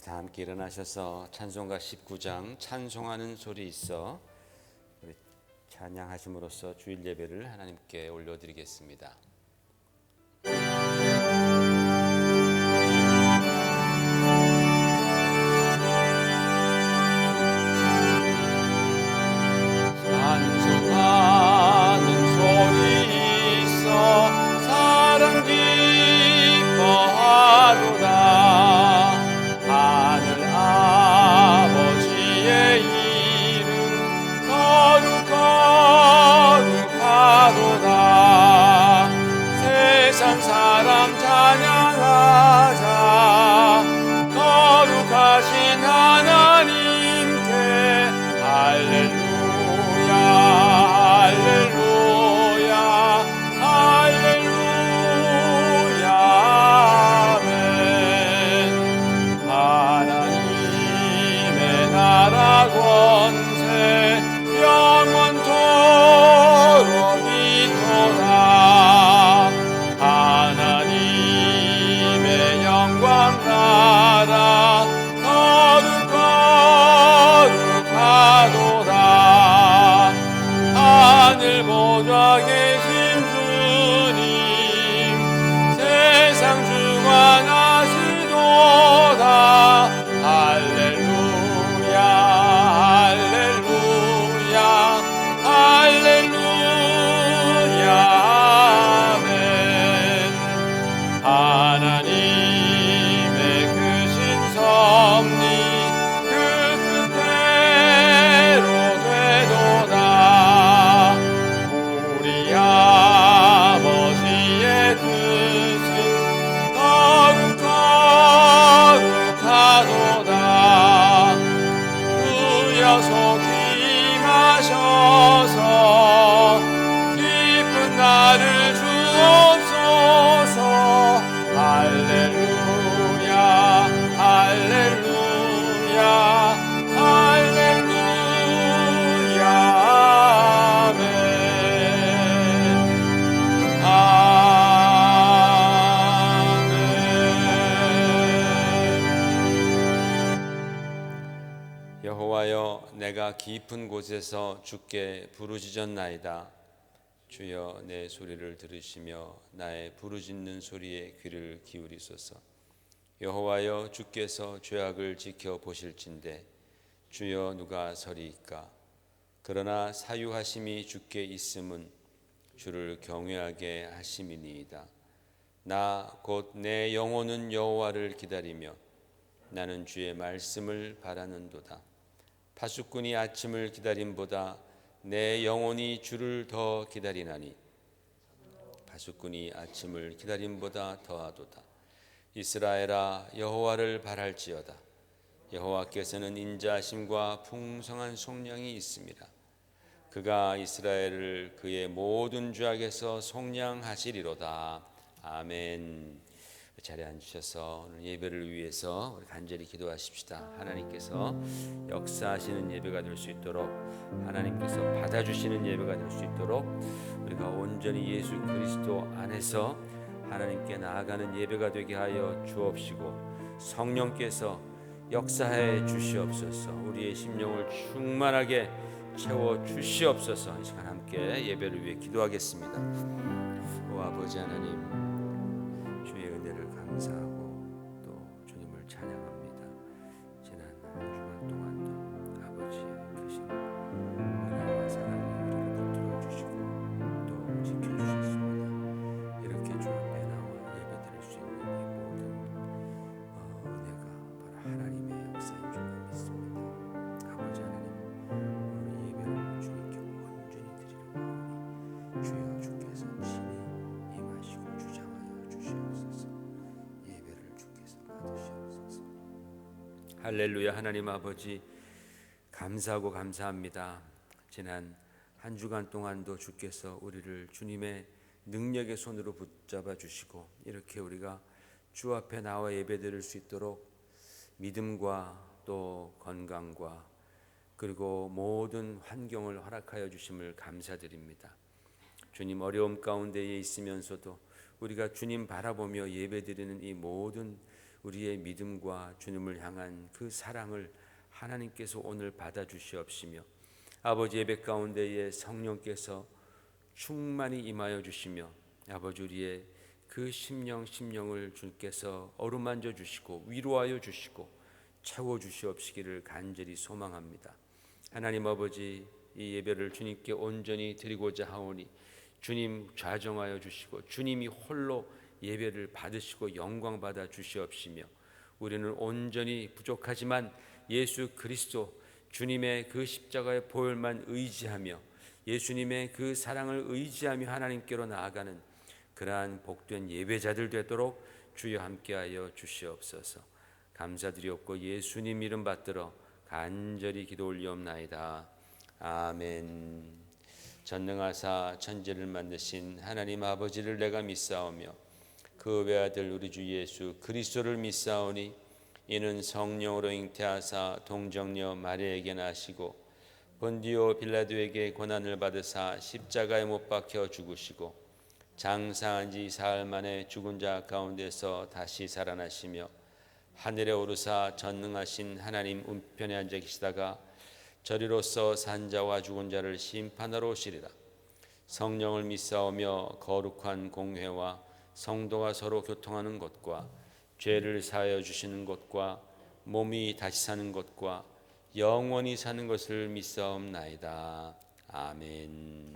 다 함께 일어나셔서 찬송가 19장 찬송하는 소리 있어 우리 찬양하심으로써 주일 예배를 하나님께 올려드리겠습니다. 찬송하는 소리 있어 사랑 기뻐하도다. 하늘 아버지의 이름 거룩하도다. 세상 사람 찬양하자. 거룩하신 하나님께 할렐루야 할렐루야 할렐루야 아멘. 하나님의 나라 권세 영원토록 있도다. 하나님의 영광 나라 거룩하도다. 하늘 보좌 계신 주님 세상 주관하시도다. 할렐루야 할렐루야 할렐루야 아멘. 하나님의 크신 섭리 그 뜻대로 되도다. 우리 아버지의 뜻은 거룩하도다. 주여 속임하셔서 기쁜 날을 주옵소서. 할렐루야 할렐루야 할렐루야 아멘 아멘. 여호와여 내가 깊은 곳에서 주께 부르짖었나이다. 주여 내 소리를 들으시며 나의 부르짖는 소리에 귀를 기울이소서. 여호와여 주께서 죄악을 지켜보실진대 주여 누가 서리이까. 그러나 사유하심이 주께 있음은 주를 경외하게 하심이니이다. 나 곧 내 영혼은 여호와를 기다리며 나는 주의 말씀을 바라는도다. 파수꾼이 아침을 기다림보다 내 영혼이 주를 더 기다리나니 파수꾼이 아침을 기다림보다 더하도다. 이스라엘아 여호와를 바랄지어다. 여호와께서는 인자하심과 풍성한 속량이 있습니다. 그가 이스라엘을 그의 모든 죄악에서 속량하시리로다. 아멘. 자리에 앉으셔서 오늘 예배를 위해서 우리 간절히 기도하십시다. 하나님께서 역사하시는 예배가 될 수 있도록, 하나님께서 받아주시는 예배가 될 수 있도록 우리가 온전히 예수 그리스도 안에서 하나님께 나아가는 예배가 되게 하여 주옵시고, 성령께서 역사해 주시옵소서. 우리의 심령을 충만하게 채워 주시옵소서. 이 시간 함께 예배를 위해 기도하겠습니다. 오 아버지 하나님, 주의 은혜를 감사하고 또 주님을 찬양합니다. 지난 한 주간 동안도 아버지의 크신 은혜와 사랑이 우리를 붙들어 주시고 또 지켜주셨습니다. 이렇게 주 앞에 나와 예배드릴 수 있는 이 모든 은혜가 바로 하나님의 역사인 줄 믿습니다. 아버지 하나님, 오늘 예배를 주님께 온전히 드리려고 하오니 주여 주께서 친히 임하시고 주장하여 주시옵소서. 예배를 주께서 받으시옵소서. 할렐루야. 하나님 아버지 감사하고 감사합니다. 지난 한 주간 동안도 주께서 우리를 주님의 능력의 손으로 붙잡아 주시고 이렇게 우리가 주 앞에 나와 예배드릴 수 있도록 믿음과 또 건강과 그리고 모든 환경을 허락하여 주심을 감사드립니다. 주님, 어려움 가운데에 있으면서도 우리가 주님 바라보며 예배드리는 이 모든 우리의 믿음과 주님을 향한 그 사랑을 하나님께서 오늘 받아주시옵시며 아버지 예배 가운데에 성령께서 충만히 임하여 주시며 아버지 우리의 그 심령을 주께서 어루만져 주시고 위로하여 주시고 채워 주시옵시기를 간절히 소망합니다. 하나님 아버지 이 예배를 주님께 온전히 드리고자 하오니 주님 좌정하여 주시고 주님이 홀로 예배를 받으시고 영광 받아 주시옵시며 우리는 온전히 부족하지만 예수 그리스도 주님의 그 십자가의 보혈만 의지하며 예수님의 그 사랑을 의지하며 하나님께로 나아가는 그러한 복된 예배자들 되도록 주여 함께하여 주시옵소서. 감사드리옵고 예수님 이름 받들어 간절히 기도 올리옵나이다. 아멘. 전능하사 천지를 만드신 하나님 아버지를 내가 믿사오며 그 외아들 우리 주 예수 그리스도를 믿사오니 이는 성령으로 잉태하사 동정녀 마리아에게 나시고 본디오 빌라도에게 고난을 받으사 십자가에 못 박혀 죽으시고 장사한 지 사흘 만에 죽은 자 가운데서 다시 살아나시며 하늘에 오르사 전능하신 하나님 우편에 앉아 계시다가 저리로서 산자와 죽은 자를 심판하러 오시리라. 성령을 믿사오며 거룩한 공회와 성도가 서로 교통하는 것과 죄를 사하여 주시는 것과 몸이 다시 사는 것과 영원히 사는 것을 믿사옵나이다. 아멘.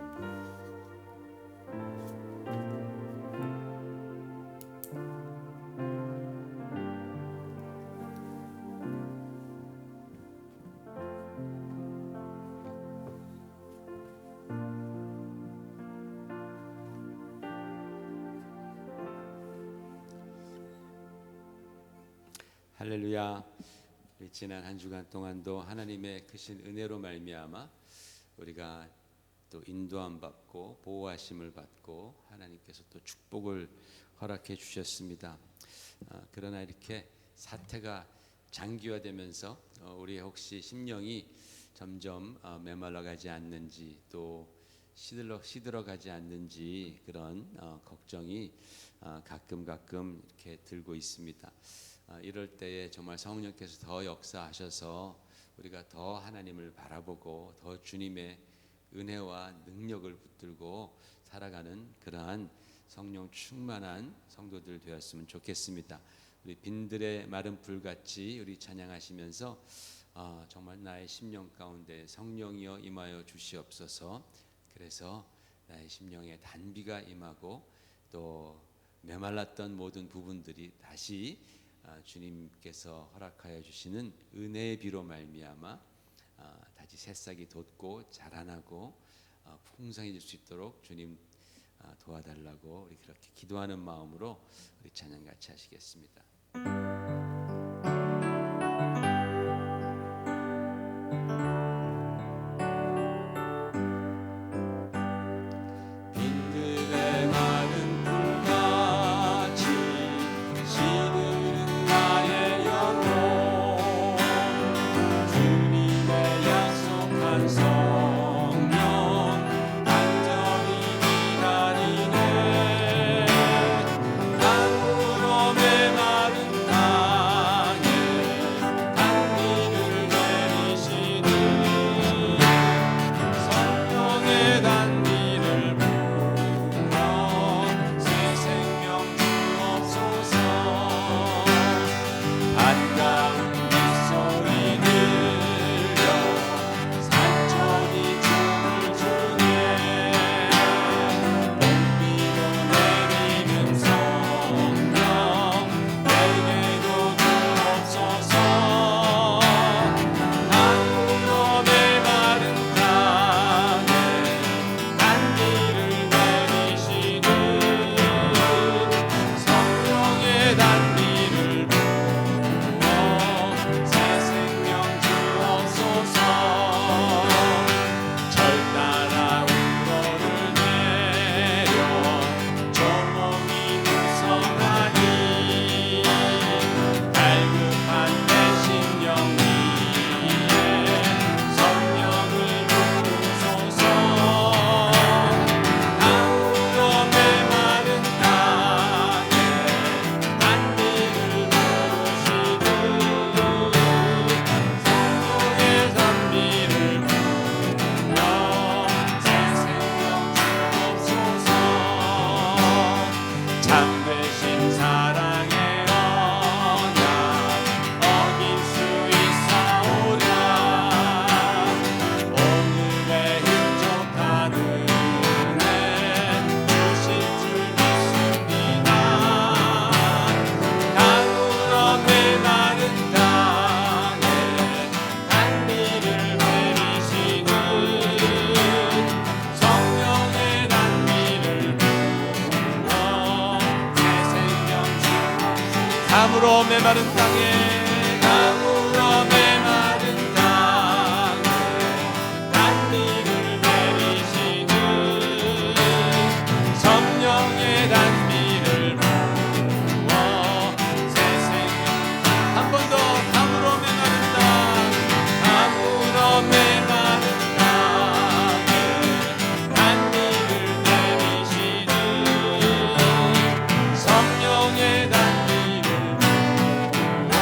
할렐루야. 지난 한 주간 동안도 하나님의 크신 은혜로 말미암아 우리가 또 인도함 받고 보호하심을 받고 하나님께서 또 축복을 허락해 주셨습니다. 그러나 이렇게 사태가 장기화되면서 우리 혹시 심령이 점점 메말라가지 않는지 또 시들어가지 않는지 그런 걱정이 가끔 이렇게 들고 있습니다. 이럴 때에 정말 성령께서 더 역사하셔서 우리가 더 하나님을 바라보고 더 주님의 은혜와 능력을 붙들고 살아가는 그러한 성령 충만한 성도들 되었으면 좋겠습니다. 우리 빈들의 마른 불같이 우리 찬양하시면서 정말 나의 심령 가운데 성령이여 임하여 주시옵소서. 그래서 나의 심령에 단비가 임하고 또 메말랐던 모든 부분들이 다시 주님께서 허락하여 주시는 은혜의 비로 말미암아 다시 새싹이 돋고 자라나고 풍성해질 수 있도록 주님 도와달라고 우리 그렇게 기도하는 마음으로 우리 찬양 같이 하시겠습니다. 가물어 메마른 땅에 가물어 메마른 땅에 단비를 내리시는 성령의 단비를 부어 새 생명 한 번 더 가물어 메마른 땅 가물어 메마른 땅에 단비를 내리시는 성령의 단비를 부어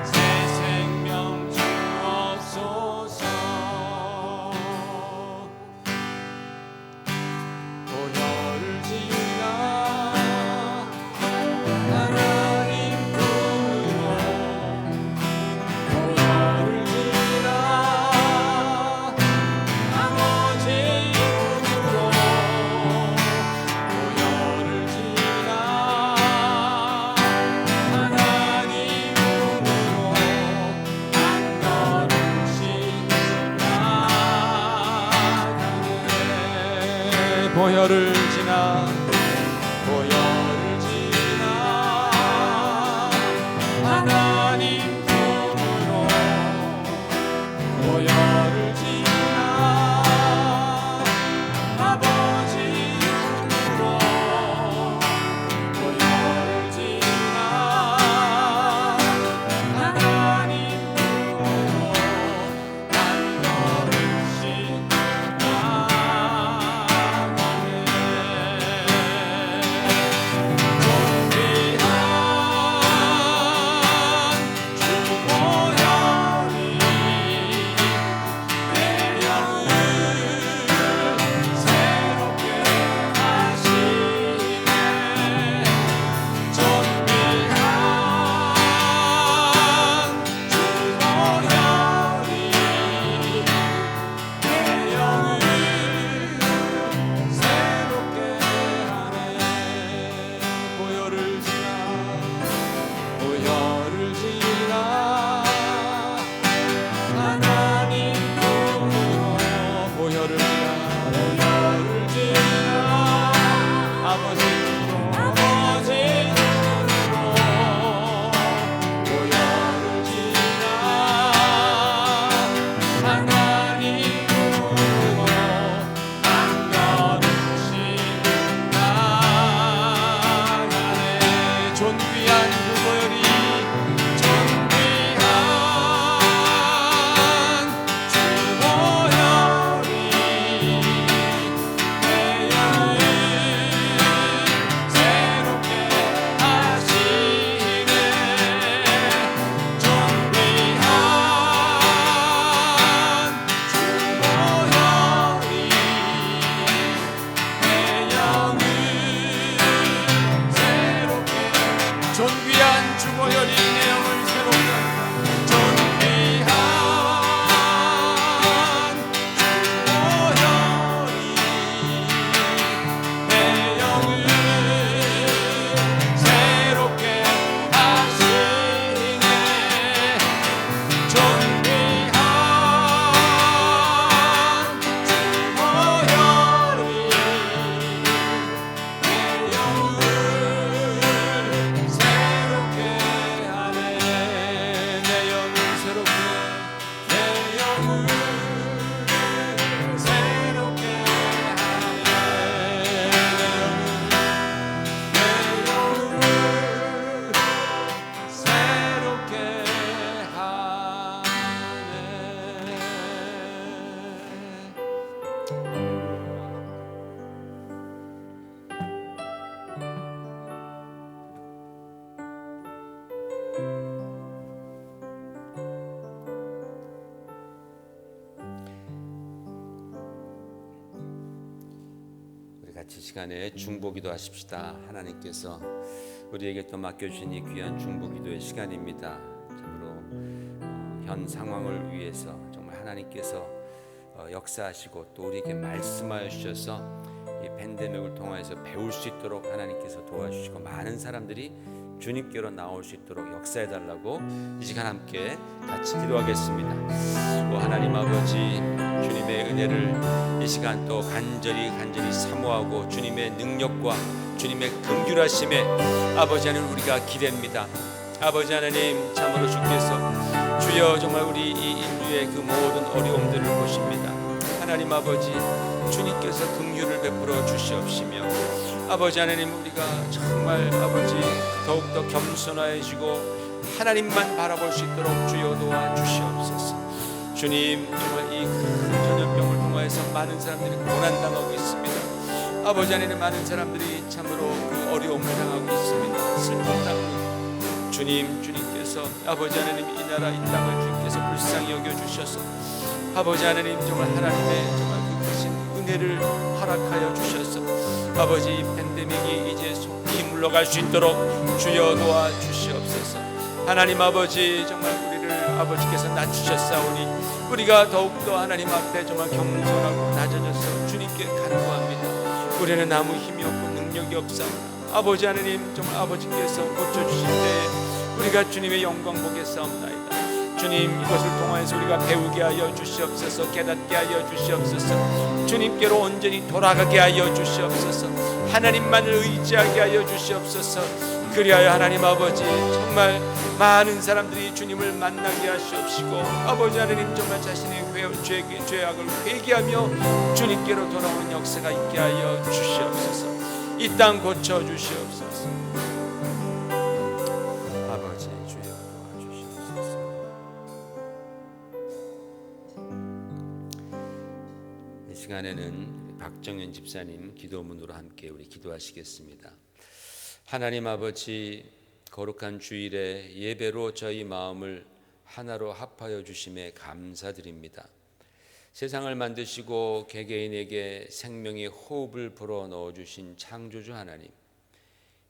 새 생명 주옵소서. 보혈을 지나 하나님 품으로 보혈을 지나 아버지 품으로 보혈을 지나 하나님 품으로 한 걸음씩 나가네. 보혈을 지나 보혈을 지나 하나님 품으로 보혈을 지나 아버지 품으로 보혈을 지나 하나님 품으로 한 걸음씩 같이 시간에 중보기도 하십시다. 하나님께서 우리에게 또 맡겨주신 이 귀한 중보기도의 시간입니다. 참으로 현 상황을 위해서 정말 하나님께서 역사하시고 또 우리에게 말씀하여 주셔서 이 팬데믹을 통해서 배울 수 있도록 하나님께서 도와주시고 많은 사람들이 주님께로 나올 수 있도록 역사해 달라고 이 시간 함께 같이 기도하겠습니다. 하나님 아버지, 주님의 은혜를 이 시간 또 간절히 사모하고 주님의 능력과 주님의 긍휼하심에 아버지 하나님 우리가 기댑니다. 아버지 하나님 참으로 주께서 주여 정말 우리 이 인류의 그 모든 어려움들을 보십니다. 하나님 아버지 주님께서 긍휼을 베풀어 주시옵시며 아버지 하나님 우리가 정말 아버지 더욱더 겸손해지고 하나님만 바라볼 수 있도록 주여 도와주시옵소서. 주님 정말 이 큰 전염병을 통하여서 많은 사람들이 고난당하고 있습니다. 아버지 하나님 많은 사람들이 참으로 그 어려움을 당하고 있습니다. 슬픔 주님께서 아버지 하나님 이 나라 이 땅을 주님께서 불쌍히 여겨주셔서 아버지 하나님 정말 하나님의 정말 그 크신 은혜를 허락하여 주셔서 아버지 팬데믹이 이제 속히 물러갈 수 있도록 주여 도와주시옵소서. 하나님 아버지 정말 우리를 아버지께서 낮추셨사오니 우리가 더욱더 하나님 앞에 정말 겸손하고 낮아져서 주님께 간구합니다. 우리는 아무 힘이 없고 능력이 없사오나 아버지 하나님 정말 아버지께서 고쳐주실 때에 우리가 주님의 영광 보겠사옵나이다. 주님 이것을 통하여서 우리가 배우게 하여 주시옵소서. 깨닫게 하여 주시옵소서. 주님께로 온전히 돌아가게 하여 주시옵소서. 하나님만을 의지하게 하여 주시옵소서. 그리하여 하나님 아버지 정말 많은 사람들이 주님을 만나게 하시옵시고 아버지 하나님 정말 자신의 죄악을 회개하며 주님께로 돌아오는 역사가 있게 하여 주시옵소서. 이 땅 고쳐 주시옵소서. 아버지 주여 도와주시옵소서. 이 시간에는 박정현 집사님 기도문으로 함께 우리 기도하시겠습니다. 하나님 아버지 거룩한 주일에 예배로 저희 마음을 하나로 합하여 주심에 감사드립니다. 세상을 만드시고 개개인에게 생명의 호흡을 불어 넣어주신 창조주 하나님,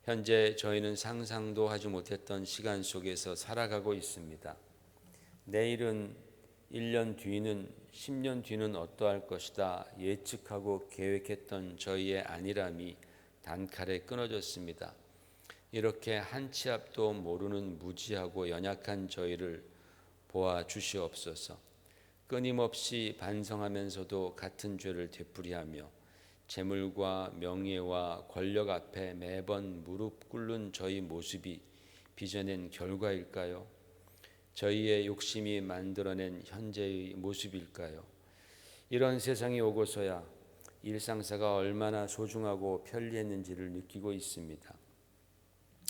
현재 저희는 상상도 하지 못했던 시간 속에서 살아가고 있습니다. 내일은 1년 뒤는 10년 뒤는 어떠할 것이다 예측하고 계획했던 저희의 안일함이 단칼에 끊어졌습니다. 이렇게 한 치 앞도 모르는 무지하고 연약한 저희를 보아 주시옵소서. 끊임없이 반성하면서도 같은 죄를 되풀이하며 재물과 명예와 권력 앞에 매번 무릎 꿇는 저희 모습이 빚어낸 결과일까요? 저희의 욕심이 만들어낸 현재의 모습일까요? 이런 세상이 오고서야 일상사가 얼마나 소중하고 편리했는지를 느끼고 있습니다.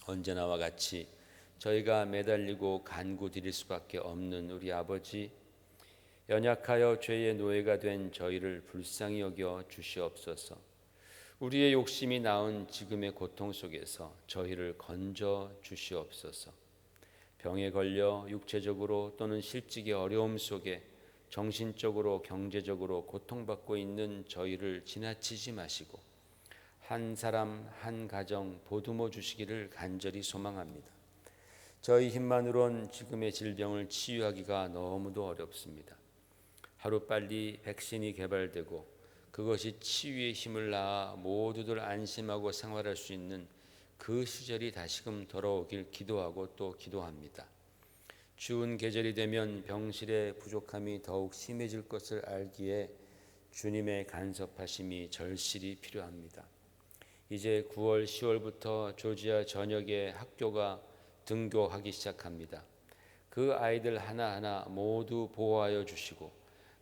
언제나와 같이 저희가 매달리고 간구드릴 수밖에 없는 우리 아버지, 연약하여 죄의 노예가 된 저희를 불쌍히 여겨 주시옵소서. 우리의 욕심이 낳은 지금의 고통 속에서 저희를 건져 주시옵소서. 병에 걸려 육체적으로 또는 실직의 어려움 속에 정신적으로 경제적으로 고통받고 있는 저희를 지나치지 마시고 한 사람 한 가정 보듬어 주시기를 간절히 소망합니다. 저희 힘만으론 지금의 질병을 치유하기가 너무도 어렵습니다. 하루빨리 백신이 개발되고 그것이 치유의 힘을 낳아 모두들 안심하고 생활할 수 있는 그 시절이 다시금 돌아오길 기도하고 또 기도합니다. 추운 계절이 되면 병실의 부족함이 더욱 심해질 것을 알기에 주님의 간섭하심이 절실히 필요합니다. 이제 9월, 10월부터 조지아 전역의 학교가 등교하기 시작합니다. 그 아이들 하나하나 모두 보호하여 주시고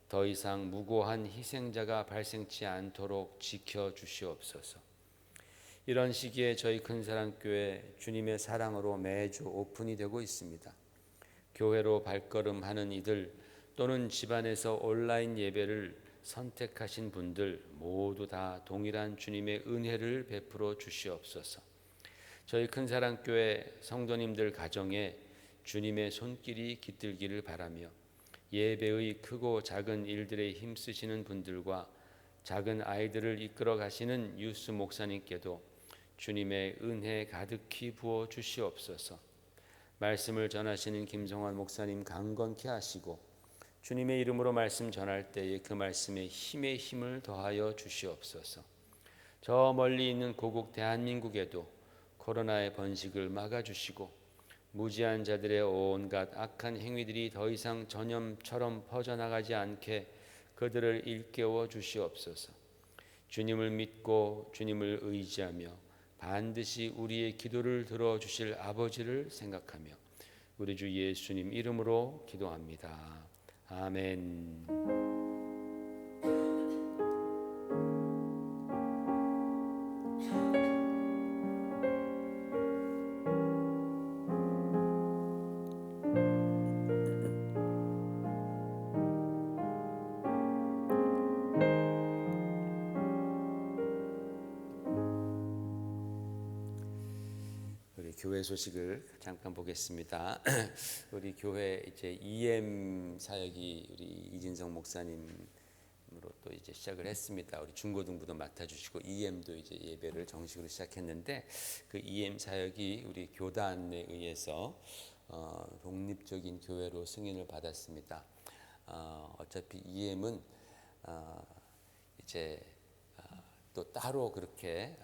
더 이상 무고한 희생자가 발생치 않도록 지켜주시옵소서. 이런 시기에 저희 큰사랑교회 주님의 사랑으로 매주 오픈이 되고 있습니다. 교회로 발걸음하는 이들 또는 집안에서 온라인 예배를 선택하신 분들 모두 다 동일한 주님의 은혜를 베풀어 주시옵소서. 저희 큰사랑교회 성도님들 가정에 주님의 손길이 깃들기를 바라며 예배의 크고 작은 일들에 힘쓰시는 분들과 작은 아이들을 이끌어 가시는 유스 목사님께도 주님의 은혜 가득히 부어 주시옵소서. 말씀을 전하시는 김성환 목사님 강건케 하시고 주님의 이름으로 말씀 전할 때에 그 말씀에 힘에 힘을 더하여 주시옵소서. 저 멀리 있는 고국 대한민국에도 코로나의 번식을 막아주시고 무지한 자들의 온갖 악한 행위들이 더 이상 전염처럼 퍼져나가지 않게 그들을 일깨워 주시옵소서. 주님을 믿고 주님을 의지하며 반드시 우리의 기도를 들어주실 아버지를 생각하며 우리 주 예수님 이름으로 기도합니다. 아멘. 우리 교회 소식을 잠깐 보겠습니다. 우리 교회 이제 EM 사역이 우리 이진성 목사님으로 또 이제 시작을 했습니다. 우리 중고등부도 맡아주시고 EM도 이제 예배를 정식으로 시작했는데 그 EM 사역이 우리 교단에 의해서 독립적인 교회로 승인을 받았습니다. 어차피 EM은 이제 또 따로 그렇게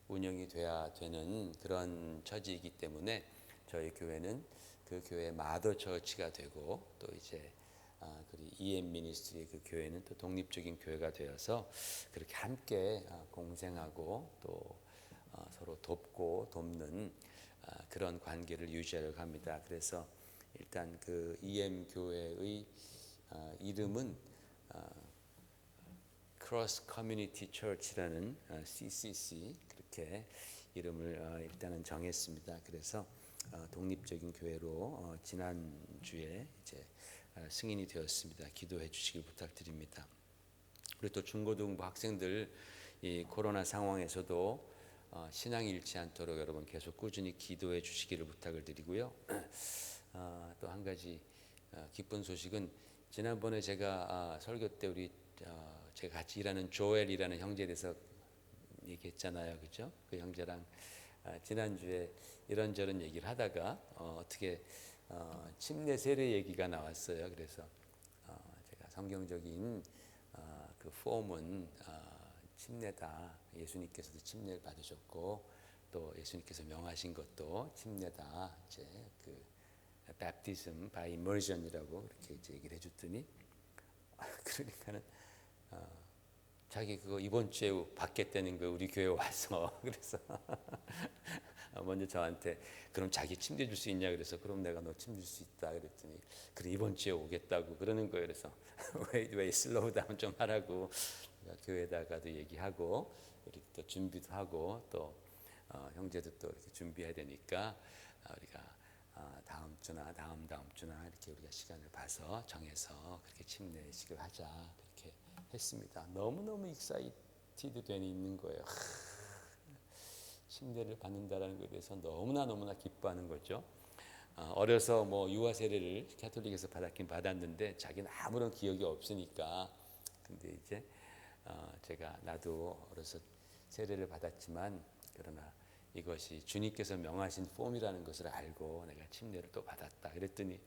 운영이 돼야 되는 그런 처지이기 때문에 저희 교회는 그 교회의 마더 처치가 되고 또 이제 그리고 EM 미니스트리 그 교회는 또 독립적인 교회가 되어서 그렇게 함께 공생하고 또 서로 돕고 돕는 그런 관계를 유지하려고 합니다. 그래서 일단 그 EM 교회의 이름은 Cross Community Church라는 CCC 그렇게 이름을 일단은 정했습니다. 그래서 독립적인 교회로 지난주에 이제 승인이 되었습니다. 기도해 주시길 부탁드립니다. 그리고 또 중고등부 학생들 이 코로나 상황에서도 신앙이 잃지 않도록 여러분 계속 꾸준히 기도해 주시기를 부탁을 드리고요. 또 한 가지 기쁜 소식은 지난번에 제가 설교 때 우리 제가 같이 일하는 조엘이라는 형제에 대해서 얘기했잖아요, 그렇죠? 그 형제랑 지난주에 이런저런 얘기를 하다가 어떻게 침례 세례 얘기가 나왔어요. 그래서 제가 성경적인 그 폼은 침례다. 예수님께서도 침례를 받으셨고 또 예수님께서 명하신 것도 침례다. 이제 그 baptism by immersion이라고 그렇게 이제 얘기를 해줬더니 그러니까는 자기 그거 이번 주에 받겠다는 거 우리 교회 와서 그래서 먼저 저한테 그럼 자기 침대 줄 수 있냐 그래서 그럼 내가 너 침 줄 수 있다 그랬더니 그래 이번 주에 오겠다고 그러는 거예요. 그래서 왜 슬로우 다운 좀 하라고 교회에다가도 얘기하고 이렇게 또 준비도 하고 또 형제도 또 이렇게 준비해야 되니까 우리가 다음 주나 다음 주나 이렇게 우리가 시간을 봐서 정해서 그렇게 침례식을 하자 그렇게 했습니다. 너무너무 익사이티드 되어 있는 거예요. 침례를 받는다라는 것에 대해서 너무나 기뻐하는 거죠. 어려서 뭐 유아 세례를 가톨릭에서 받았긴 받았는데 자기는 아무런 기억이 없으니까 근데 이제 제가 나도 어려서 세례를 받았지만 그러나 이것이 주님께서 명하신 폼이라는 것을 알고 내가 침례를 또 받았다. 그랬더니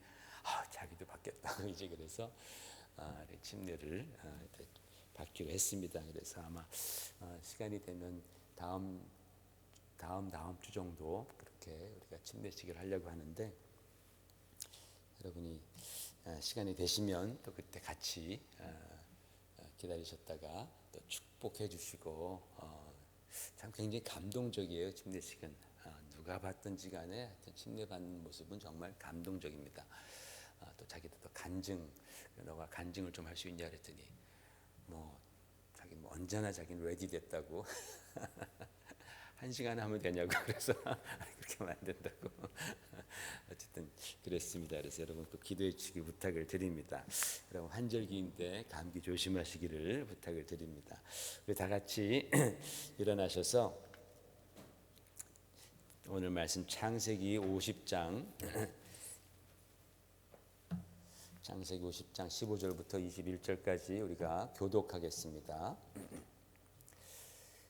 자기도 받겠다고 이제 그래서 침례를 받기로 했습니다. 그래서 아마 시간이 되면 다음 주 정도 그렇게 우리가 침례식을 하려고 하는데 여러분이 시간이 되시면 또 그때 같이 기다리셨다가 또 축복해 주시고 참 굉장히 감동적이에요. 침례식은 누가 받든지 간에 하여튼 침례 받는 모습은 정말 감동적입니다. 또 자기도 또 간증 너가 간증을 좀 할 수 있냐 그랬더니 뭐 자기 뭐 언제나 자기는 레디 됐다고 1시간 하면 되냐고 그래서 그렇게 하면 안 된다고 어쨌든 그랬습니다. 그래서 여러분 또 기도해 주시기 부탁을 드립니다. 여러분 환절기인데 감기 조심하시기를 부탁을 드립니다. 우리 다 같이 일어나셔서 오늘 말씀 창세기 50장 창세기 50장 15절부터 21절까지 우리가 교독하겠습니다.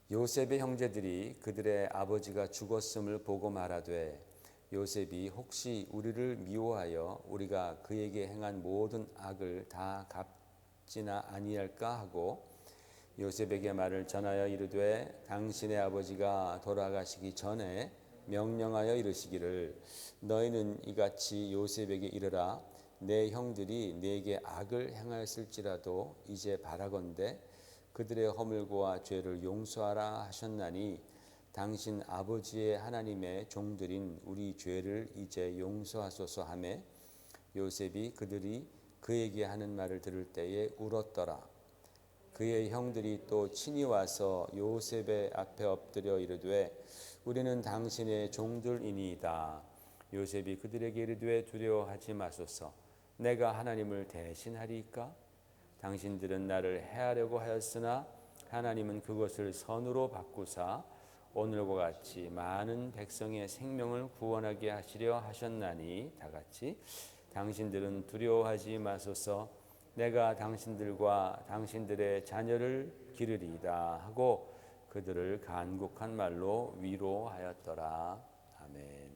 요셉의 형제들이 그들의 아버지가 죽었음을 보고 말하되 요셉이 혹시 우리를 미워하여 우리가 그에게 행한 모든 악을 다 갚지나 아니할까 하고 요셉에게 말을 전하여 이르되 당신의 아버지가 돌아가시기 전에 명령하여 이르시기를 너희는 이같이 요셉에게 이르라 내 형들이 내게 악을 행하였을지라도 이제 바라건대 그들의 허물과 죄를 용서하라 하셨나니 당신 아버지의 하나님의 종들인 우리 죄를 이제 용서하소서 하매 요셉이 그들이 그에게 하는 말을 들을 때에 울었더라. 그의 형들이 또 친히 와서 요셉의 앞에 엎드려 이르되 우리는 당신의 종들이니이다. 요셉이 그들에게 이르되 두려워하지 마소서. 내가 하나님을 대신하리이까? 당신들은 나를 해하려고 하였으나 하나님은 그것을 선으로 바꾸사 오늘과 같이 많은 백성의 생명을 구원하게 하시려 하셨나니, 다 같이 당신들은 두려워하지 마소서. 내가 당신들과 당신들의 자녀를 기르리이다 하고 그들을 간곡한 말로 위로하였더라. 아멘.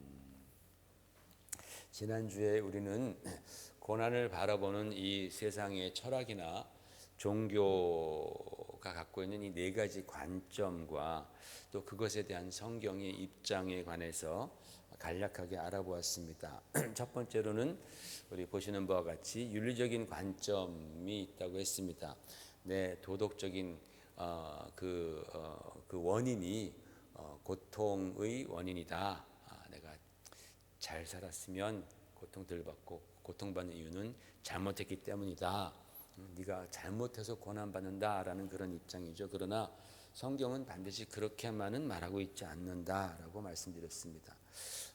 지난주에 우리는 고난을 바라보는 이 세상의 철학이나 종교가 갖고 있는 이 네 가지 관점과 또 그것에 대한 성경의 입장에 관해서 간략하게 알아보았습니다. 첫 번째로는 우리 보시는 바와 같이 윤리적인 관점이 있다고 했습니다. 내 도덕적인 그 원인이 고통의 원인이다. 내가 잘 살았으면 고통들 받고 고통받는 이유는 잘못했기 때문이다. 네가 잘못해서 고난받는다라는 그런 입장이죠. 그러나 성경은 반드시 그렇게만은 말하고 있지 않는다라고 말씀드렸습니다.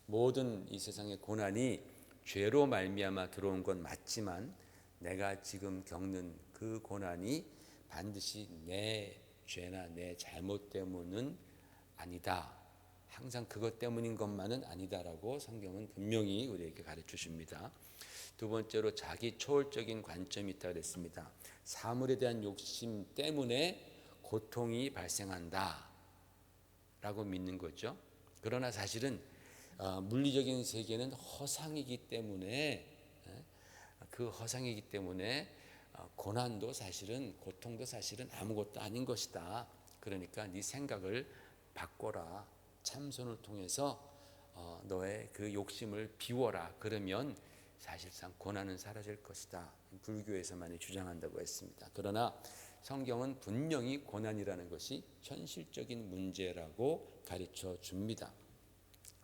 모든 이 세상의 고난이 죄로 말미암아 들어온 건 맞지만 내가 지금 겪는 그 고난이 반드시 내 죄나 내 잘못 때문은 아니다. 항상 그것 때문인 것만은 아니다라고 성경은 분명히 우리에게 가르쳐 줍니다. 두 번째로 자기 초월적인 관점이 있다고 그랬습니다. 사물에 대한 욕심 때문에 고통이 발생한다 라고 믿는 거죠. 그러나 사실은 물리적인 세계는 허상이기 때문에 그 허상이기 때문에 고난도 사실은 고통도 사실은 아무것도 아닌 것이다. 그러니까 네 생각을 바꿔라. 참선을 통해서 너의 그 욕심을 비워라. 그러면 사실상 고난은 사라질 것이다. 불교에서 많이 주장한다고 했습니다. 그러나 성경은 분명히 고난이라는 것이 현실적인 문제라고 가르쳐 줍니다.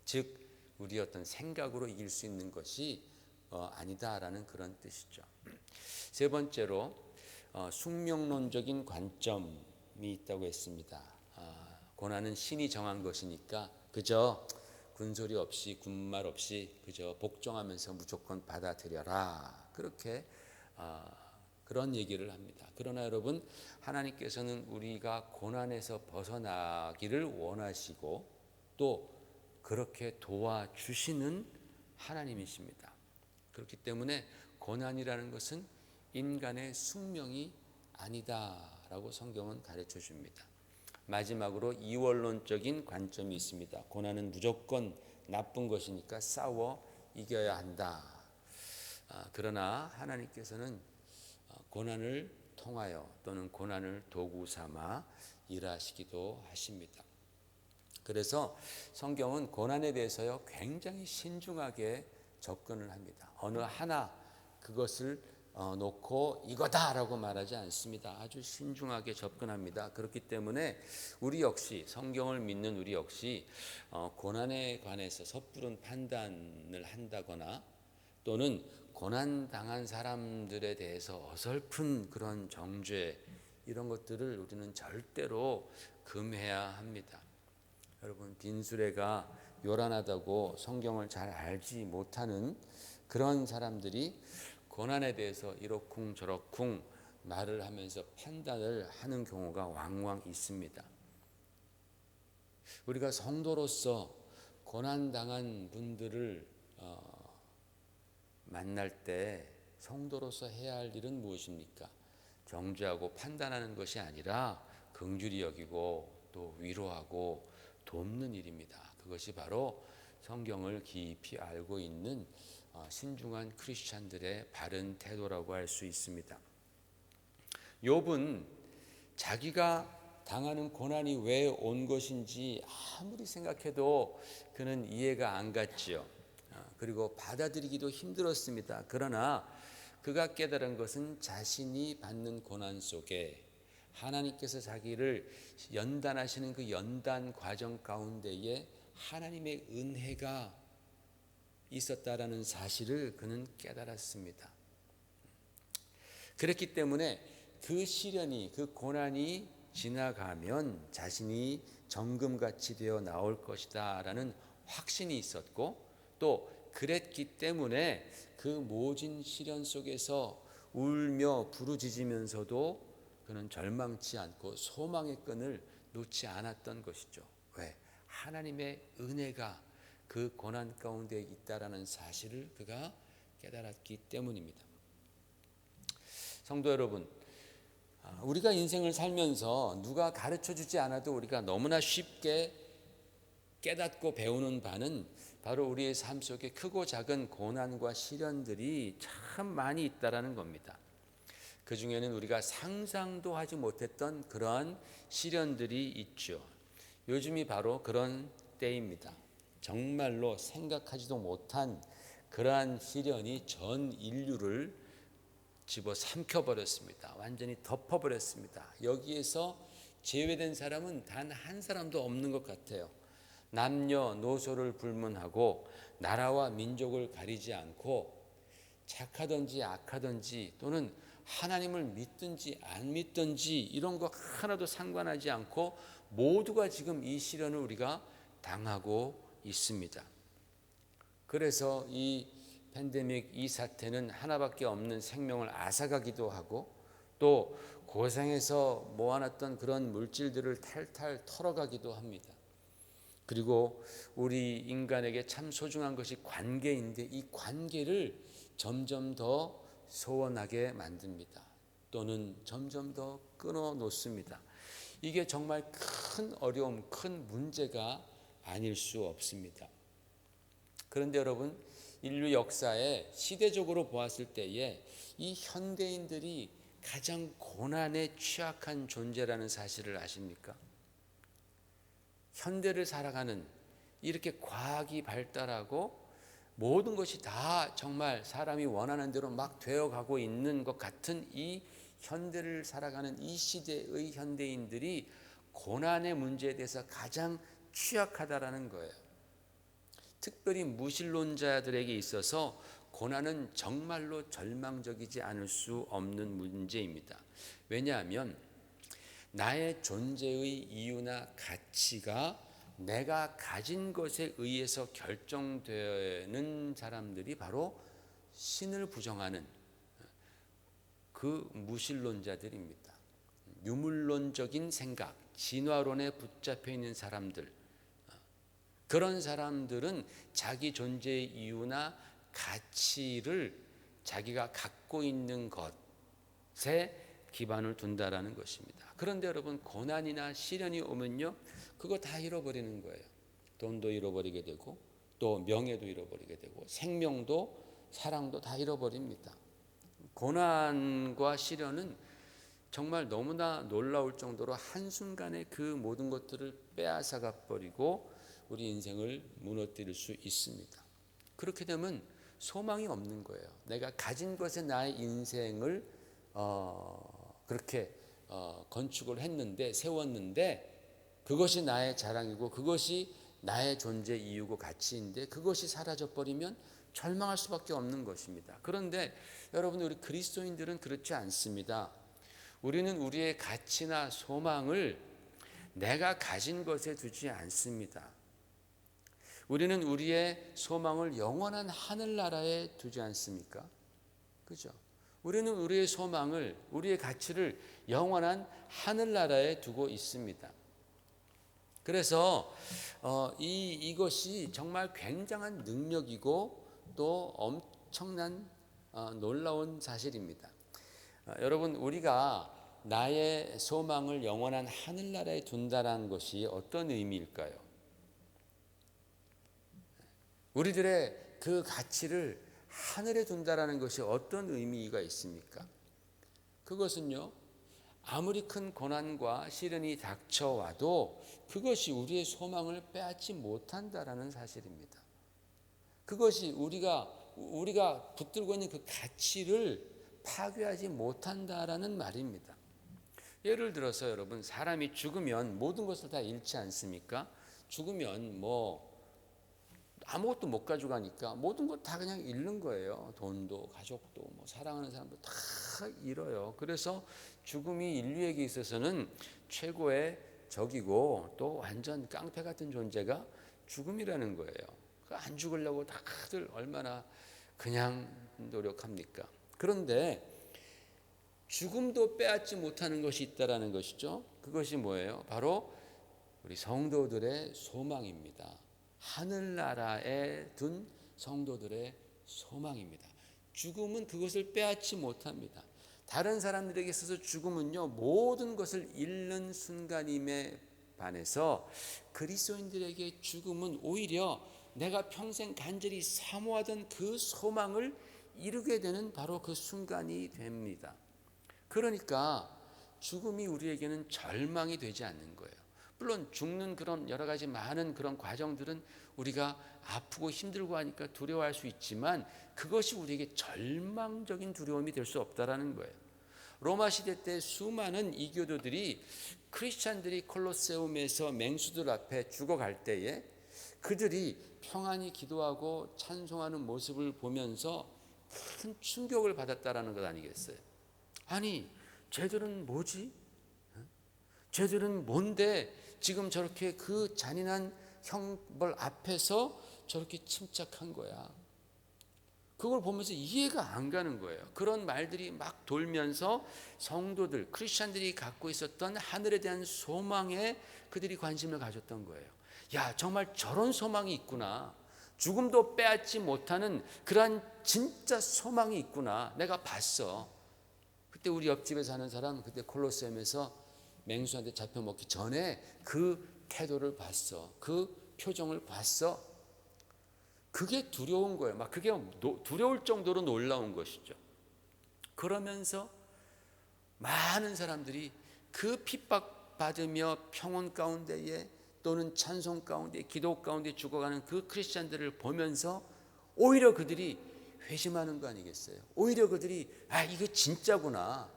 즉 우리 어떤 생각으로 이길 수 있는 것이 아니다라는 그런 뜻이죠. 세 번째로 숙명론적인 관점이 있다고 했습니다. 고난은 신이 정한 것이니까 그저 군소리 없이 군말 없이 그저 복종하면서 무조건 받아들여라. 그렇게 그런 얘기를 합니다. 그러나 여러분, 하나님께서는 우리가 고난에서 벗어나기를 원하시고 또 그렇게 도와주시는 하나님이십니다. 그렇기 때문에 고난이라는 것은 인간의 숙명이 아니다라고 성경은 가르쳐 줍니다. 마지막으로 이원론적인 관점이 있습니다. 고난은 무조건 나쁜 것이니까 싸워 이겨야 한다. 그러나 하나님께서는 고난을 통하여 또는 고난을 도구 삼아 일하시기도 하십니다. 그래서 성경은 고난에 대해서요 굉장히 신중하게 접근을 합니다. 어느 하나 그것을 놓고 이거다라고 말하지 않습니다. 아주 신중하게 접근합니다. 그렇기 때문에 우리 역시 성경을 믿는 우리 역시 고난에 관해서 섣부른 판단을 한다거나 또는 고난 당한 사람들에 대해서 어설픈 그런 정죄 이런 것들을 우리는 절대로 금해야 합니다. 여러분, 빈수레가 요란하다고 성경을 잘 알지 못하는 그런 사람들이 고난에 대해서 이러쿵 저러쿵 말을 하면서 판단을 하는 경우가 왕왕 있습니다. 우리가 성도로서 고난당한 분들을 만날 때 성도로서 해야 할 일은 무엇입니까? 정죄하고 판단하는 것이 아니라 긍휼히 여기고 또 위로하고 돕는 일입니다. 그것이 바로 성경을 깊이 알고 있는 신중한 크리스찬들의 바른 태도라고 할 수 있습니다. 욥은 자기가 당하는 고난이 왜 온 것인지 아무리 생각해도 그는 이해가 안 갔지요. 그리고 받아들이기도 힘들었습니다. 그러나 그가 깨달은 것은 자신이 받는 고난 속에 하나님께서 자기를 연단하시는 그 연단 과정 가운데에 하나님의 은혜가 있었다라는 사실을 그는 깨달았습니다. 그렇기 때문에 그 시련이, 그 고난이 지나가면 자신이 정금같이 되어 나올 것이다 라는 확신이 있었고, 또 그랬기 때문에 그 모진 시련 속에서 울며 부르짖으면서도 그는 절망치 않고 소망의 끈을 놓지 않았던 것이죠. 왜? 하나님의 은혜가 그 고난 가운데 있다라는 사실을 그가 깨달았기 때문입니다. 성도 여러분, 우리가 인생을 살면서 누가 가르쳐주지 않아도 우리가 너무나 쉽게 깨닫고 배우는 바는 바로 우리의 삶 속에 크고 작은 고난과 시련들이 참 많이 있다라는 겁니다. 그 중에는 우리가 상상도 하지 못했던 그러한 시련들이 있죠. 요즘이 바로 그런 때입니다. 정말로 생각하지도 못한 그러한 시련이 전 인류를 집어삼켜버렸습니다. 완전히 덮어버렸습니다. 여기에서 제외된 사람은 단 한 사람도 없는 것 같아요. 남녀노소를 불문하고 나라와 민족을 가리지 않고 착하든지 악하든지 또는 하나님을 믿든지 안 믿든지 이런 거 하나도 상관하지 않고 모두가 지금 이 시련을 우리가 당하고 있습니다. 그래서 이 팬데믹, 이 사태는 하나밖에 없는 생명을 앗아가기도 하고 또 고생해서 모아놨던 그런 물질들을 탈탈 털어가기도 합니다. 그리고 우리 인간에게 참 소중한 것이 관계인데 이 관계를 점점 더 소원하게 만듭니다. 또는 점점 더 끊어놓습니다. 이게 정말 큰 어려움, 큰 문제가 아닐 수 없습니다. 그런데 여러분, 인류 역사에 시대적으로 보았을 때에 이 현대인들이 가장 고난에 취약한 존재라는 사실을 아십니까? 현대를 살아가는, 이렇게 과학이 발달하고 모든 것이 다 정말 사람이 원하는 대로 막 되어가고 있는 것 같은 이 현대를 살아가는 이 시대의 현대인들이 고난의 문제에 대해서 가장 취약하다라는 거예요. 특별히 무신론자들에게 있어서 고난은 정말로 절망적이지 않을 수 없는 문제입니다. 왜냐하면 나의 존재의 이유나 가치가 내가 가진 것에 의해서 결정되는 사람들이 바로 신을 부정하는 그 무신론자들입니다. 유물론적인 생각, 진화론에 붙잡혀 있는 사람들, 그런 사람들은 자기 존재의 이유나 가치를 자기가 갖고 있는 것에 기반을 둔다라는 것입니다. 그런데 여러분, 고난이나 시련이 오면요, 그거 다 잃어버리는 거예요. 돈도 잃어버리게 되고 또 명예도 잃어버리게 되고 생명도 사랑도 다 잃어버립니다. 고난과 시련은 정말 너무나 놀라울 정도로 한순간에 그 모든 것들을 빼앗아가 버리고 우리 인생을 무너뜨릴 수 있습니다. 그렇게 되면 소망이 없는 거예요. 내가 가진 것에 나의 인생을 그렇게 건축을 했는데, 세웠는데 그것이 나의 자랑이고 그것이 나의 존재 이유고 가치인데 그것이 사라져버리면 절망할 수밖에 없는 것입니다. 그런데 여러분, 우리 그리스도인들은 그렇지 않습니다. 우리는 우리의 가치나 소망을 내가 가진 것에 두지 않습니다. 우리는 우리의 소망을 영원한 하늘나라에 두지 않습니까? 그죠? 우리는 우리의 소망을, 우리의 가치를 영원한 하늘나라에 두고 있습니다. 그래서 이것이 정말 굉장한 능력이고 또 엄청난 놀라운 사실입니다. 여러분, 우리가 나의 소망을 영원한 하늘나라에 둔다는 것이 어떤 의미일까요? 우리들의 그 가치를 하늘에 둔다라는 것이 어떤 의미가 있습니까? 그것은요, 아무리 큰 고난과 시련이 닥쳐와도 그것이 우리의 소망을 빼앗지 못한다라는 사실입니다. 그것이 우리가 붙들고 있는 그 가치를 파괴하지 못한다라는 말입니다. 예를 들어서 여러분, 사람이 죽으면 모든 것을 다 잃지 않습니까? 죽으면 뭐 아무것도 못 가져가니까 모든 것 다 그냥 잃는 거예요. 돈도, 가족도, 뭐 사랑하는 사람도 다 잃어요. 그래서 죽음이 인류에게 있어서는 최고의 적이고 또 완전 깡패 같은 존재가 죽음이라는 거예요. 안 죽으려고 다들 얼마나 그냥 노력합니까? 그런데 죽음도 빼앗지 못하는 것이 있다라는 것이죠. 그것이 뭐예요? 바로 우리 성도들의 소망입니다. 하늘나라에 둔 성도들의 소망입니다. 죽음은 그것을 빼앗지 못합니다. 다른 사람들에게 있어서 죽음은요, 모든 것을 잃는 순간임에 반해서 그리스도인들에게 죽음은 오히려 내가 평생 간절히 사모하던 그 소망을 이루게 되는 바로 그 순간이 됩니다. 그러니까 죽음이 우리에게는 절망이 되지 않는 거예요. 물론 죽는 그런 여러 가지 많은 그런 과정들은 우리가 아프고 힘들고 하니까 두려워할 수 있지만 그것이 우리에게 절망적인 두려움이 될 수 없다라는 거예요. 로마 시대 때 수많은 이교도들이 크리스찬들이 콜로세움에서 맹수들 앞에 죽어갈 때에 그들이 평안히 기도하고 찬송하는 모습을 보면서 큰 충격을 받았다라는 것 아니겠어요? 아니, 쟤들은 뭐지? 쟤들은 뭔데 지금 저렇게 그 잔인한 형벌 앞에서 저렇게 침착한 거야? 그걸 보면서 이해가 안 가는 거예요. 그런 말들이 막 돌면서 성도들, 크리스찬들이 갖고 있었던 하늘에 대한 소망에 그들이 관심을 가졌던 거예요. 야, 정말 저런 소망이 있구나. 죽음도 빼앗지 못하는 그러한 진짜 소망이 있구나. 내가 봤어. 그때 우리 옆집에 사는 사람, 그때 콜로세움에서 맹수한테 잡혀먹기 전에 그 태도를 봤어. 그 표정을 봤어. 그게 두려운 거예요. 막 그게 두려울 정도로 놀라운 것이죠. 그러면서 많은 사람들이 그 핍박받으며 평온 가운데에 또는 찬송 가운데, 기도 가운데 죽어가는 그 크리스찬들을 보면서 오히려 그들이 회심하는 거 아니겠어요? 오히려 그들이 이거 진짜구나.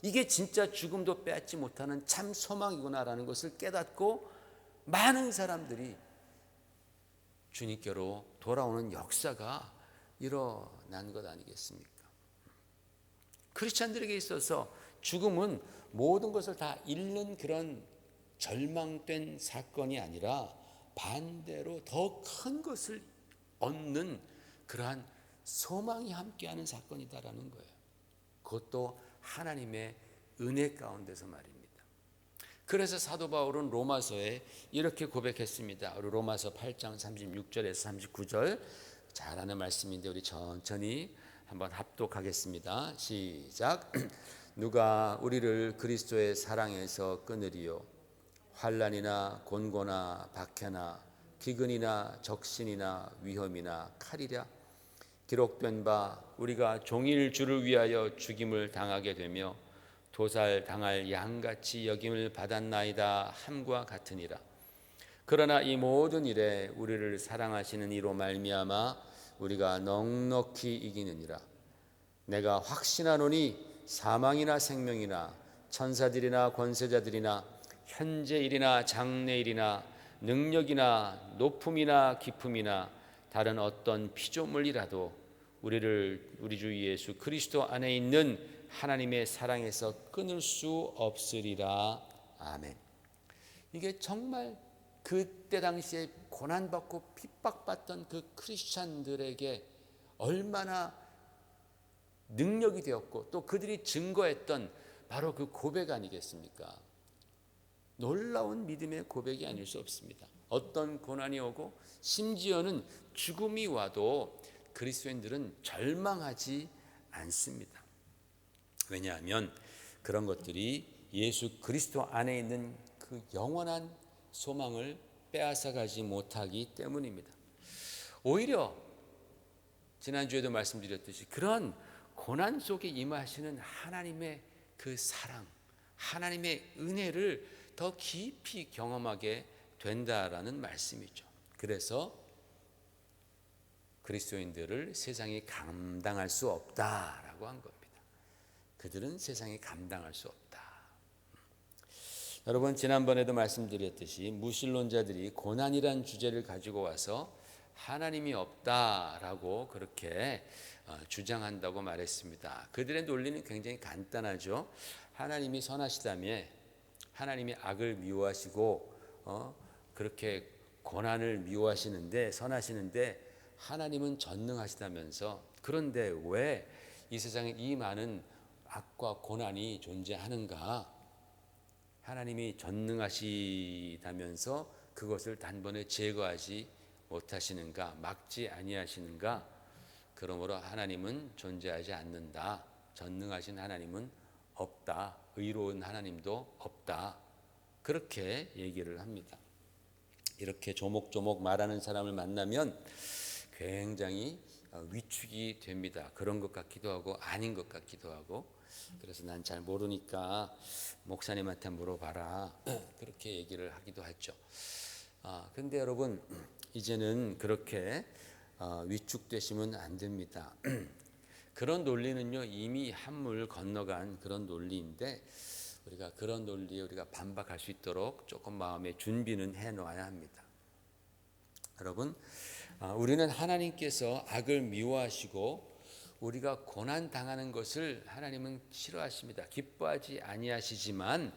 이게 진짜 죽음도 빼앗지 못하는 참 소망이구나라는 것을 깨닫고 많은 사람들이 주님께로 돌아오는 역사가 일어난 것 아니겠습니까? 크리스찬들에게 있어서 죽음은 모든 것을 다 잃는 그런 절망된 사건이 아니라 반대로 더 큰 것을 얻는 그러한 소망이 함께하는 사건이다라는 거예요. 그것도 하나님의 은혜 가운데서 말입니다. 그래서 사도 바울은 로마서에 이렇게 고백했습니다. 우리 로마서 8장 36절에서 39절 잘 아는 말씀인데 우리 천천히 한번 합독하겠습니다. 시작. 누가 우리를 그리스도의 사랑에서 끊으리요? 환난이나 곤고나 박해나 기근이나 적신이나 위험이나 칼이랴. 기록된 바 우리가 종일 주를 위하여 죽임을 당하게 되며 도살 당할 양같이 여김을 받았나이다 함과 같으니라. 그러나 이 모든 일에 우리를 사랑하시는 이로 말미암아 우리가 넉넉히 이기느니라. 내가 확신하노니 사망이나 생명이나 천사들이나 권세자들이나 현재일이나 장래일이나 능력이나 높음이나 깊음이나 다른 어떤 피조물이라도 우리 주 예수 그리스도 안에 있는 하나님의 사랑에서 끊을 수 없으리라. 아멘. 이게 정말 그때 당시에 고난받고 핍박받던 그 크리스찬들에게 얼마나 능력이 되었고 또 그들이 증거했던 바로 그 고백 아니겠습니까? 놀라운 믿음의 고백이 아닐 수 없습니다. 어떤 고난이 오고 심지어는 죽음이 와도 그리스도인들은 절망하지 않습니다. 왜냐하면 그런 것들이 예수 그리스도 안에 있는 그 영원한 소망을 빼앗아가지 못하기 때문입니다. 오히려 지난주에도 말씀드렸듯이 그런 고난 속에 임하시는 하나님의 그 사랑, 하나님의 은혜를 더 깊이 경험하게 된다라는 말씀이죠. 그래서 그리스도인들을 세상이 감당할 수 없다라고 한 겁니다. 그들은 세상에 감당할 수 없다. 여러분 지난번에도 말씀드렸듯이 무신론자들이 고난이란 주제를 가지고 와서 하나님이 없다라고 그렇게 주장한다고 말했습니다. 그들의 논리는 굉장히 간단하죠. 하나님이 선하시다며 하나님이 악을 미워하시고 그렇게 고난을 미워하시는데 선하시는데 하나님은 전능하시다면서, 그런데 왜 이 세상에 이 많은 악과 고난이 존재하는가? 하나님이 전능하시다면서 그것을 단번에 제거하지 못하시는가? 막지 아니하시는가? 그러므로 하나님은 존재하지 않는다. 전능하신 하나님은 없다. 의로운 하나님도 없다. 그렇게 얘기를 합니다. 이렇게 조목조목 말하는 사람을 만나면 굉장히 위축이 됩니다. 그런 것 같기도 하고 아닌 것 같기도 하고. 그래서 난 잘 모르니까 목사님한테 물어봐라. 그렇게 얘기를 하기도 하죠. 그런데 여러분 이제는 그렇게 위축되시면 안 됩니다. 그런 논리는요 이미 한물 건너간 그런 논리인데 우리가 그런 논리에 우리가 반박할 수 있도록 조금 마음의 준비는 해놓아야 합니다. 여러분 우리는 하나님께서 악을 미워하시고 우리가 고난 당하는 것을 하나님은 싫어하십니다. 기뻐하지 아니하시지만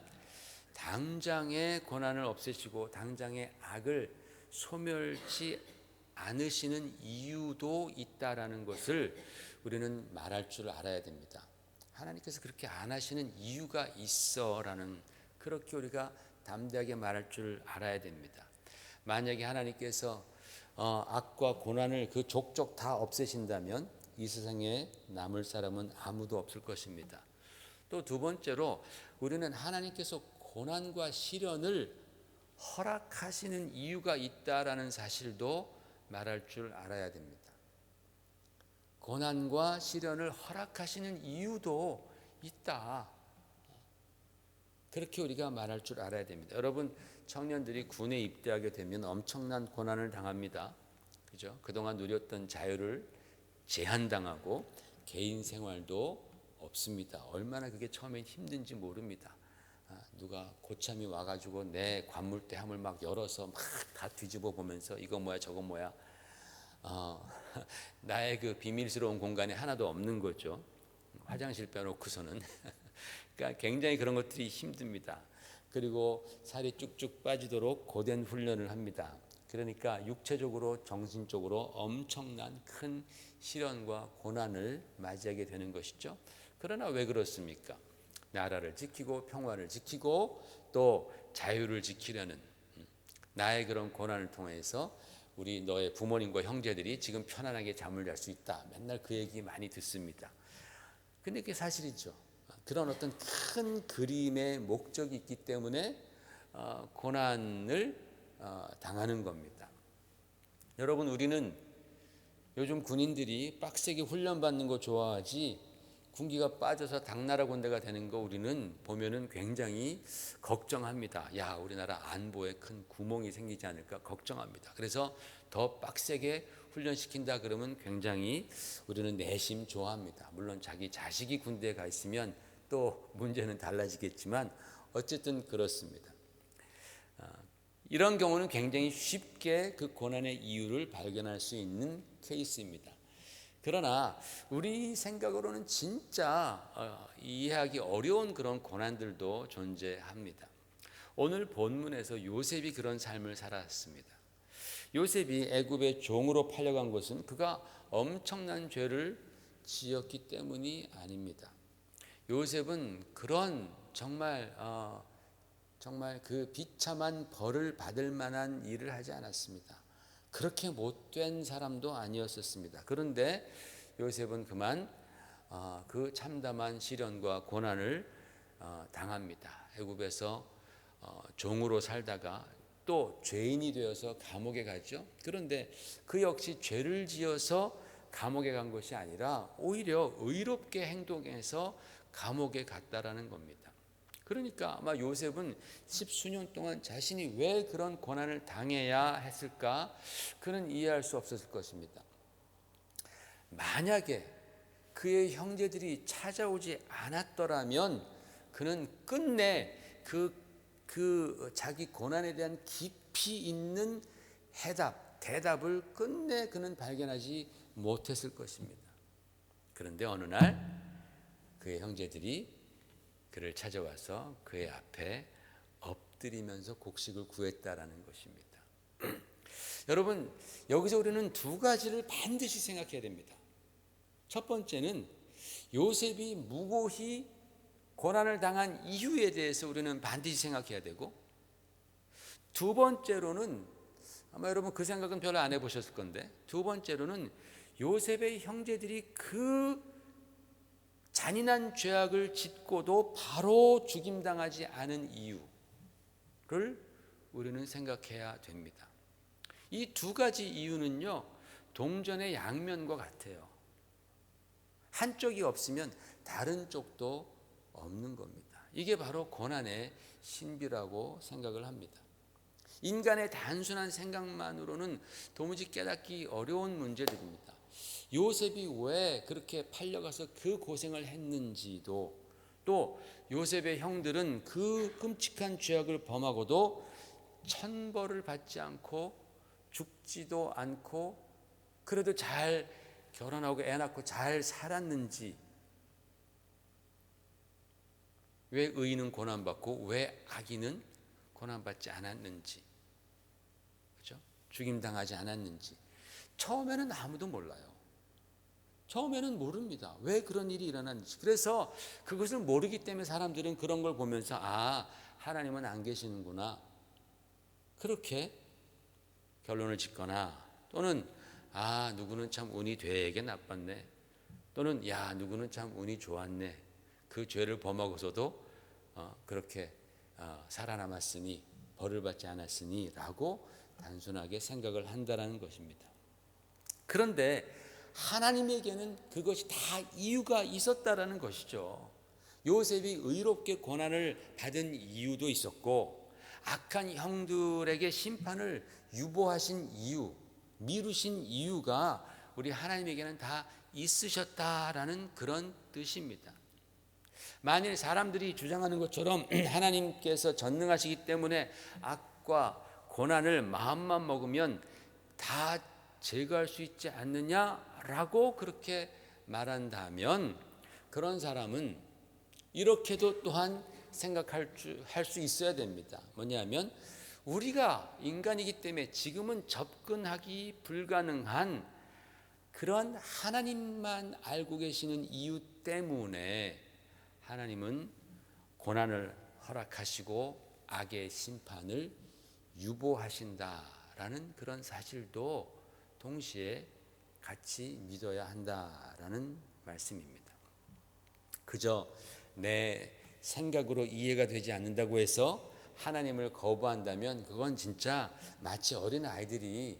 당장의 고난을 없애시고 당장의 악을 소멸치 않으시는 이유도 있다라는 것을 우리는 말할 줄 알아야 됩니다. 하나님께서 그렇게 안 하시는 이유가 있어라는, 그렇게 우리가 담대하게 말할 줄 알아야 됩니다. 만약에 하나님께서 악과 고난을 그 족족 다 없애신다면 이 세상에 남을 사람은 아무도 없을 것입니다. 또 두 번째로 우리는 하나님께서 고난과 시련을 허락하시는 이유가 있다라는 사실도 말할 줄 알아야 됩니다. 고난과 시련을 허락하시는 이유도 있다. 그렇게 우리가 말할 줄 알아야 됩니다. 여러분 청년들이 군에 입대하게 되면 엄청난 고난을 당합니다. 그죠? 그동안 누렸던 자유를 제한당하고 개인 생활도 없습니다. 얼마나 그게 처음엔 힘든지 모릅니다. 누가 고참이 와가지고 내 관물대 함을 막 열어서 막 다 뒤집어 보면서 이거 뭐야 저거 뭐야, 나의 그 비밀스러운 공간이 하나도 없는 거죠. 화장실 빼놓고서는. 그러니까 굉장히 그런 것들이 힘듭니다. 그리고 살이 쭉쭉 빠지도록 고된 훈련을 합니다. 그러니까 육체적으로 정신적으로 엄청난 큰 시련과 고난을 맞이하게 되는 것이죠. 그러나 왜 그렇습니까? 나라를 지키고 평화를 지키고 또 자유를 지키려는 나의 그런 고난을 통해서 우리 너의 부모님과 형제들이 지금 편안하게 잠을 잘 수 있다. 맨날 그 얘기 많이 듣습니다. 근데 그게 사실이죠. 그런 어떤 큰 그림의 목적이 있기 때문에 고난을 당하는 겁니다. 여러분 우리는 요즘 군인들이 빡세게 훈련받는 거 좋아하지 군기가 빠져서 당나라 군대가 되는 거 우리는 보면은 굉장히 걱정합니다. 야, 우리나라 안보에 큰 구멍이 생기지 않을까 걱정합니다. 그래서 더 빡세게 훈련시킨다 그러면 굉장히 우리는 내심 좋아합니다. 물론 자기 자식이 군대에 가 있으면 또 문제는 달라지겠지만 어쨌든 그렇습니다. 이런 경우는 굉장히 쉽게 그 고난의 이유를 발견할 수 있는 케이스입니다. 그러나 우리 생각으로는 진짜 이해하기 어려운 그런 고난들도 존재합니다. 오늘 본문에서 요셉이 그런 삶을 살았습니다. 요셉이 애굽의 종으로 팔려간 것은 그가 엄청난 죄를 지었기 때문이 아닙니다. 요셉은 그런 정말 그 비참한 벌을 받을 만한 일을 하지 않았습니다. 그렇게 못된 사람도 아니었었습니다. 그런데 요셉은 그만 그 참담한 시련과 고난을 당합니다. 애굽에서 종으로 살다가 또 죄인이 되어서 감옥에 가죠. 그런데 그 역시 죄를 지어서 감옥에 간 것이 아니라 오히려 의롭게 행동해서 감옥에 갔다라는 겁니다. 그러니까 아마 요셉은 10수년 동안 자신이 왜 그런 고난을 당해야 했을까 그는 이해할 수 없었을 것입니다. 만약에 그의 형제들이 찾아오지 않았더라면 그는 끝내 그 그 자기 고난에 대한 깊이 있는 대답을 끝내 그는 발견하지 못했을 것입니다. 그런데 어느 날 그의 형제들이 그를 찾아와서 그의 앞에 엎드리면서 곡식을 구했다라는 것입니다. 여러분, 여기서 우리는 두 가지를 반드시 생각해야 됩니다. 첫 번째는 요셉이 무고히 고난을 당한 이유에 대해서 우리는 반드시 생각해야 되고, 두 번째로는 아마 여러분 그 생각은 별로 안 해보셨을 건데, 두 번째로는 요셉의 형제들이 그 잔인한 죄악을 짓고도 바로 죽임당하지 않은 이유를 우리는 생각해야 됩니다. 이 두 가지 이유는요, 동전의 양면과 같아요. 한쪽이 없으면 다른 쪽도 없는 겁니다. 이게 바로 고난의 신비라고 생각을 합니다. 인간의 단순한 생각만으로는 도무지 깨닫기 어려운 문제들입니다. 요셉이 왜 그렇게 팔려가서 그 고생을 했는지도, 또 요셉의 형들은 그 끔찍한 죄악을 범하고도 천벌을 받지 않고 죽지도 않고 그래도 잘 결혼하고 애 낳고 잘 살았는지, 왜 의인은 고난받고 왜 악인은 고난받지 않았는지, 그죠? 죽임당하지 않았는지 처음에는 아무도 몰라요. 처음에는 모릅니다. 왜 그런 일이 일어났는지. 그래서 그것을 모르기 때문에 사람들은 그런 걸 보면서 하나님은 안 계시는구나, 그렇게 결론을 짓거나, 또는 누구는 참 운이 되게 나빴네, 또는 누구는 참 운이 좋았네, 그 죄를 범하고서도 그렇게 살아남았으니, 벌을 받지 않았으니 라고 단순하게 생각을 한다라는 것입니다. 그런데 하나님에게는 그것이 다 이유가 있었다라는 것이죠. 요셉이 의롭게 고난을 받은 이유도 있었고, 악한 형들에게 심판을 유보하신 이유, 미루신 이유가 우리 하나님에게는 다 있으셨다라는 그런 뜻입니다. 만일 사람들이 주장하는 것처럼 하나님께서 전능하시기 때문에 악과 고난을 마음만 먹으면 다 제거할 수 있지 않느냐라고 그렇게 말한다면, 그런 사람은 이렇게도 또한 생각할 수 있어야 됩니다. 뭐냐면, 우리가 인간이기 때문에 지금은 접근하기 불가능한 그런 하나님만 알고 계시는 이유 때문에 하나님은 고난을 허락하시고 악의 심판을 유보하신다라는 그런 사실도 동시에 같이 믿어야 한다라는 말씀입니다. 그저 내 생각으로 이해가 되지 않는다고 해서 하나님을 거부한다면 그건 진짜 마치 어린 아이들이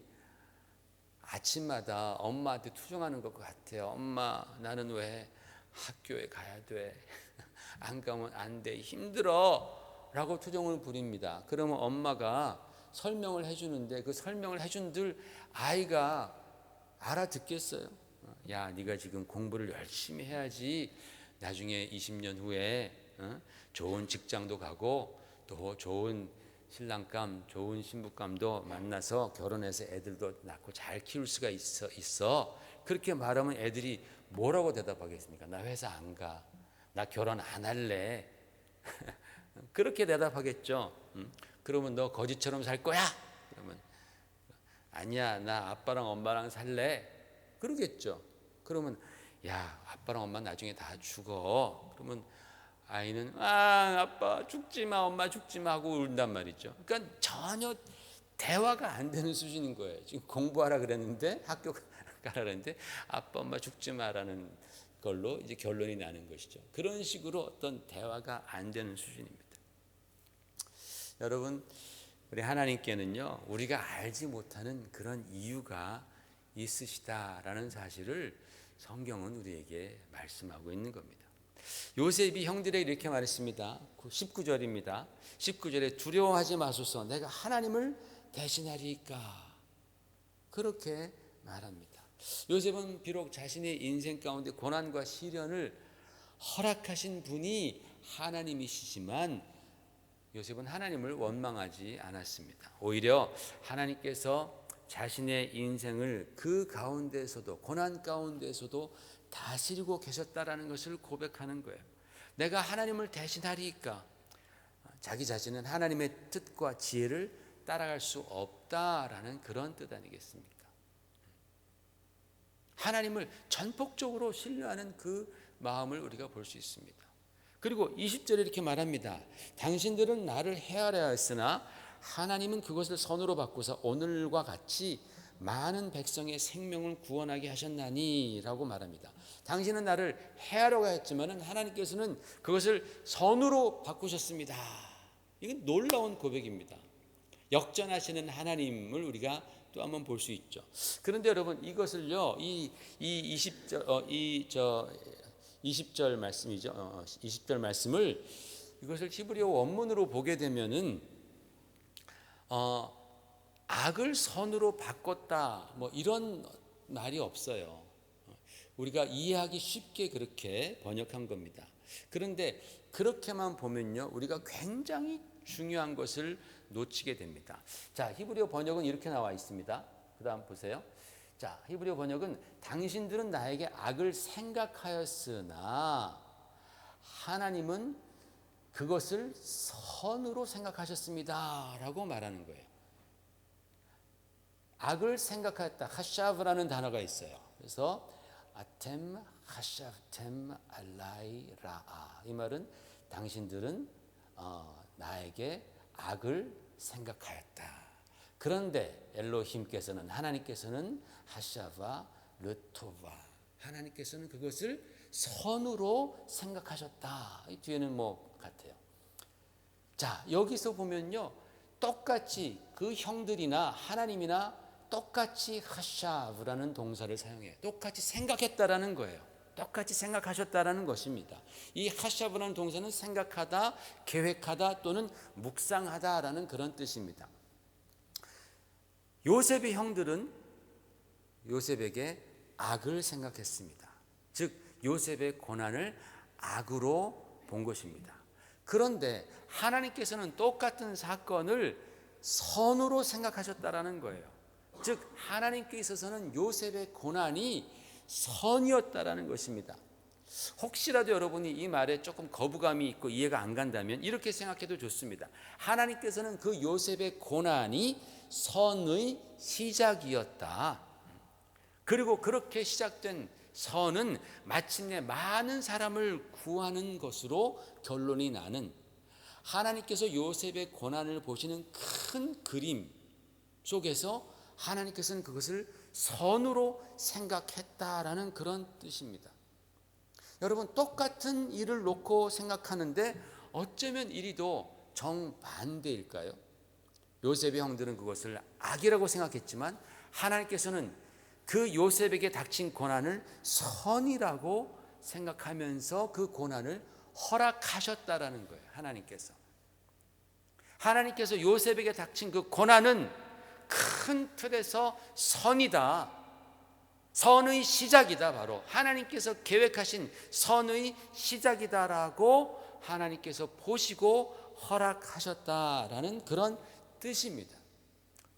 아침마다 엄마한테 투정하는 것 같아요. 엄마, 나는 왜 학교에 가야 돼? 안 가면 안 돼. 힘들어. 라고 투정을 부립니다. 그러면 엄마가 설명을 해주는데 그 설명을 해준들 아이가 알아듣겠어요? 네가 지금 공부를 열심히 해야지 나중에 20년 후에 좋은 직장도 가고 또 좋은 신랑감, 좋은 신부감도 만나서 결혼해서 애들도 낳고 잘 키울 수가 있어. 그렇게 말하면 애들이 뭐라고 대답하겠습니까? 나 회사 안 가. 나 결혼 안 할래. 그렇게 대답하겠죠. 그러면 너 거지처럼 살 거야? 그러면 아니야, 나 아빠랑 엄마랑 살래. 그러겠죠. 그러면 아빠랑 엄마 나중에 다 죽어. 그러면 아이는 아빠 죽지 마, 엄마 죽지 마 하고 울단 말이죠. 그러니까 전혀 대화가 안 되는 수준인 거예요. 지금 공부하라 그랬는데, 학교 가라 그랬는데 아빠 엄마 죽지 마라는 걸로 이제 결론이 나는 것이죠. 그런 식으로 어떤 대화가 안 되는 수준입니다. 여러분, 우리 하나님께는요, 우리가 알지 못하는 그런 이유가 있으시다라는 사실을 성경은 우리에게 말씀하고 있는 겁니다. 요셉이 형들에게 이렇게 말했습니다. 19절입니다. 19절에 두려워하지 마소서, 내가 하나님을 대신하리이까, 그렇게 말합니다. 요셉은 비록 자신의 인생 가운데 고난과 시련을 허락하신 분이 하나님이시지만 요셉은 하나님을 원망하지 않았습니다. 오히려 하나님께서 자신의 인생을 그 가운데서도, 고난 가운데서도 다스리고 계셨다라는 것을 고백하는 거예요. 내가 하나님을 대신하리까, 자기 자신은 하나님의 뜻과 지혜를 따라갈 수 없다라는 그런 뜻 아니겠습니까? 하나님을 전폭적으로 신뢰하는 그 마음을 우리가 볼 수 있습니다. 그리고 20절에 이렇게 말합니다. 당신들은 나를 헤아려 했으나 하나님은 그것을 선으로 바꾸사 오늘과 같이 많은 백성의 생명을 구원하게 하셨나니 라고 말합니다. 당신은 나를 헤아려고 했지만 하나님께서는 그것을 선으로 바꾸셨습니다. 이건 놀라운 고백입니다. 역전하시는 하나님을 우리가 또 한번 볼 수 있죠. 그런데 여러분, 이것을요, 이 20절 말씀이죠. 20절 말씀을 이것을 히브리어 원문으로 보게 되면은 악을 선으로 바꿨다, 뭐 이런 말이 없어요. 우리가 이해하기 쉽게 그렇게 번역한 겁니다. 그런데 그렇게만 보면요, 우리가 굉장히 중요한 것을 놓치게 됩니다. 자, 히브리어 번역은 이렇게 나와 있습니다. 그다음 보세요. 자, 히브리어 번역은 당신들은 나에게 악을 생각하였으나 하나님은 그것을 선으로 생각하셨습니다 라고 말하는 거예요. 악을 생각하였다, 하샤브라는 단어가 있어요. 그래서 아템 하샤브템 알라이 라아, 이 말은 당신들은 나에게 악을 생각하였다. 그런데 엘로힘께서는, 하나님께서는 하샤바 르토바, 하나님께서는 그것을 선으로 생각하셨다. 이 뒤에는 뭐 같아요. 자, 여기서 보면요, 똑같이 그 형들이나 하나님이나 똑같이 하샤브라는 동사를 사용해요. 똑같이 생각했다라는 거예요. 똑같이 생각하셨다라는 것입니다. 이 하샤브라는 동사는 생각하다, 계획하다 또는 묵상하다라는 그런 뜻입니다. 요셉의 형들은 요셉에게 악을 생각했습니다. 즉 요셉의 고난을 악으로 본 것입니다. 그런데 하나님께서는 똑같은 사건을 선으로 생각하셨다라는 거예요. 즉 하나님께 있어서는 요셉의 고난이 선이었다라는 것입니다. 혹시라도 여러분이 이 말에 조금 거부감이 있고 이해가 안 간다면 이렇게 생각해도 좋습니다. 하나님께서는 그 요셉의 고난이 선의 시작이었다. 그리고 그렇게 시작된 선은 마침내 많은 사람을 구하는 것으로 결론이 나는, 하나님께서 요셉의 고난을 보시는 큰 그림 속에서 하나님께서는 그것을 선으로 생각했다라는 그런 뜻입니다. 여러분, 똑같은 일을 놓고 생각하는데 어쩌면 이리도 정반대일까요? 요셉의 형들은 그것을 악이라고 생각했지만 하나님께서는 그 요셉에게 닥친 고난을 선이라고 생각하면서 그 고난을 허락하셨다라는 거예요. 하나님께서 요셉에게 닥친 그 고난은 큰 틀에서 선이다, 선의 시작이다, 바로 하나님께서 계획하신 선의 시작이다라고 하나님께서 보시고 허락하셨다라는 그런 뜻입니다.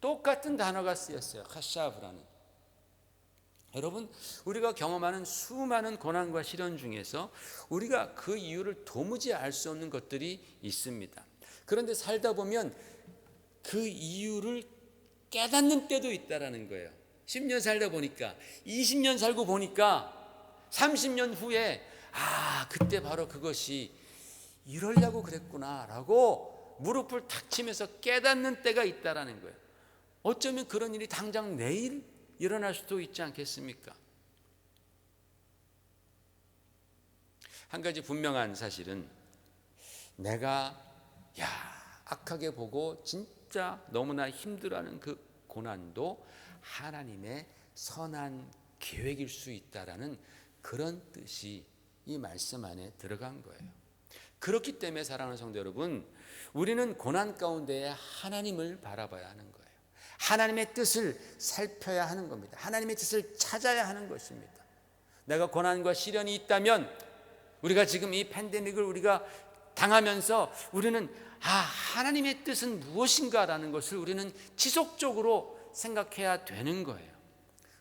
똑같은 단어가 쓰였어요. 하샤브라는. 여러분, 우리가 경험하는 수많은 고난과 시련 중에서 우리가 그 이유를 도무지 알 수 없는 것들이 있습니다. 그런데 살다 보면 그 이유를 깨닫는 때도 있다라는 거예요. 10년 살다 보니까, 20년 살고 보니까 30년 후에 그때 바로 그것이 이러려고 그랬구나 라고 무릎을 탁 치면서 깨닫는 때가 있다라는 거예요. 어쩌면 그런 일이 당장 내일 일어날 수도 있지 않겠습니까? 한 가지 분명한 사실은, 내가 악하게 보고 진짜 너무나 힘들어하는 그 고난도 하나님의 선한 계획일 수 있다라는 그런 뜻이 이 말씀 안에 들어간 거예요. 그렇기 때문에 사랑하는 성도 여러분, 우리는 고난 가운데 하나님을 바라봐야 하는 거예요. 하나님의 뜻을 살펴야 하는 겁니다. 하나님의 뜻을 찾아야 하는 것입니다. 내가 고난과 시련이 있다면, 우리가 지금 이 팬데믹을 우리가 당하면서 우리는 하나님의 뜻은 무엇인가라는 것을 우리는 지속적으로 생각해야 되는 거예요.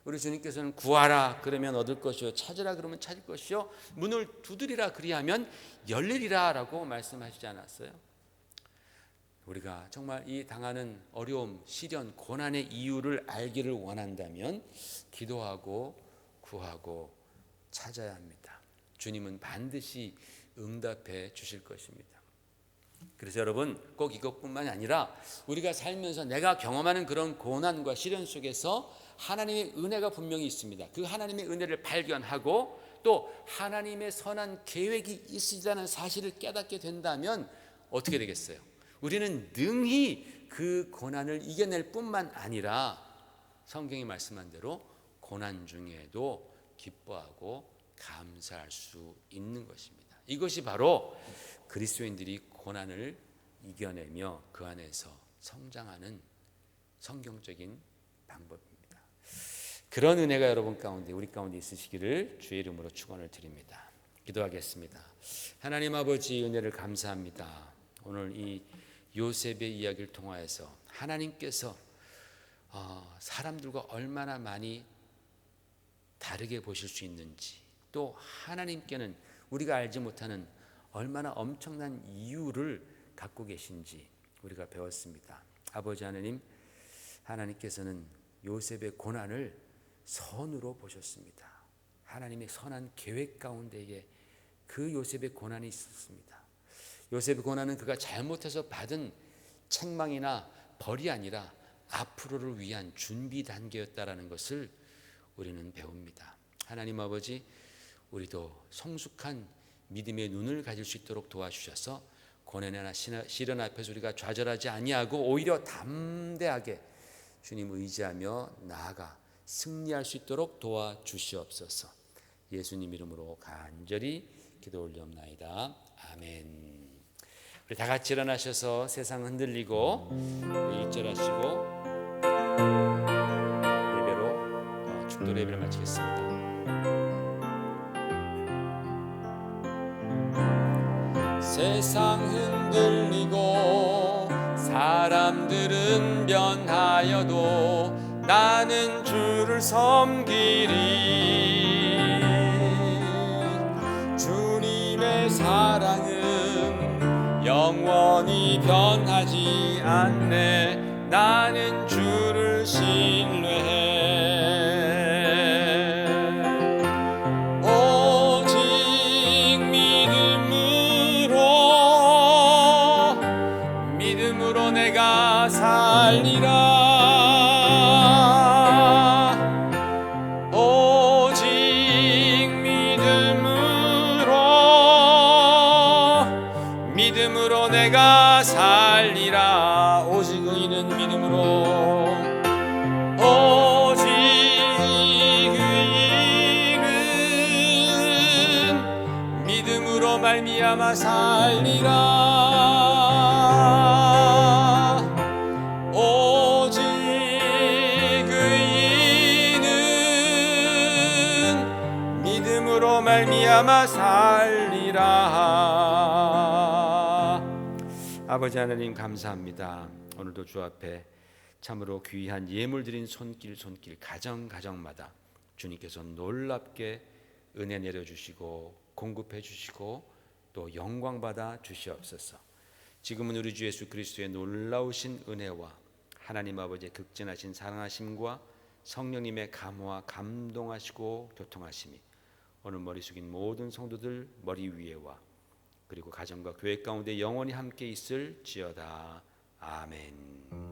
우리 주님께서는 구하라 그러면 얻을 것이요, 찾으라 그러면 찾을 것이요, 문을 두드리라 그리하면 열리리라 라고 말씀하시지 않았어요? 우리가 정말 이 당하는 어려움, 시련, 고난의 이유를 알기를 원한다면 기도하고 구하고 찾아야 합니다. 주님은 반드시 응답해 주실 것입니다. 그래서 여러분, 꼭 이것뿐만이 아니라 우리가 살면서 내가 경험하는 그런 고난과 시련 속에서 하나님의 은혜가 분명히 있습니다. 그 하나님의 은혜를 발견하고 또 하나님의 선한 계획이 있으시다는 사실을 깨닫게 된다면 어떻게 되겠어요? 우리는 능히 그 고난을 이겨낼 뿐만 아니라 성경이 말씀한 대로 고난 중에도 기뻐하고 감사할 수 있는 것입니다. 이것이 바로 그리스도인들이 고난을 이겨내며 그 안에서 성장하는 성경적인 방법입니다. 그런 은혜가 여러분 가운데, 우리 가운데 있으시기를 주의 이름으로 축원을 드립니다. 기도하겠습니다. 하나님 아버지, 은혜를 감사합니다. 오늘 이 요셉의 이야기를 통하여서 하나님께서 사람들과 얼마나 많이 다르게 보실 수 있는지, 또 하나님께는 우리가 알지 못하는 얼마나 엄청난 이유를 갖고 계신지 우리가 배웠습니다. 아버지 하나님, 하나님께서는 요셉의 고난을 선으로 보셨습니다. 하나님의 선한 계획 가운데에 그 요셉의 고난이 있었습니다. 요셉의 고난은 그가 잘못해서 받은 책망이나 벌이 아니라 앞으로를 위한 준비 단계였다라는 것을 우리는 배웁니다. 하나님 아버지, 우리도 성숙한 믿음의 눈을 가질 수 있도록 도와주셔서 고난이나 시련 앞에서 우리가 좌절하지 아니하고 오히려 담대하게 주님 의지하며 나아가 승리할 수 있도록 도와주시옵소서. 예수님 이름으로 간절히 기도 올리옵나이다. 아멘. 우리 다 같이 일어나셔서 세상 흔들리고 1절 하시고 예배로 축도 예배를 마치겠습니다. 세상 흔들리고 사람들은 변하여도 나는 주를 섬기리. 주님의 사랑은 영원히 변하지 않네. 나는 주를 신뢰해. 내가 살리라. 오직 믿음으로 내가 살리라. 오직 의인은 믿음으로, 오직 의인은 믿음으로 말미암아 살리라. 말미암아 살리라. 아버지 하나님 감사합니다. 오늘도 주 앞에 참으로 귀한 예물 드린 손길 가정마다 주님께서 놀랍게 은혜 내려주시고 공급해 주시고 또 영광 받아 주시옵소서. 지금은 우리 주 예수 그리스도의 놀라우신 은혜와 하나님 아버지의 극진하신 사랑하심과 성령님의 감화 감동하시고 교통하심이 오늘 머리 숙인 모든 성도들 머리 위에와 그리고 가정과 교회 가운데 영원히 함께 있을지어다. 아멘.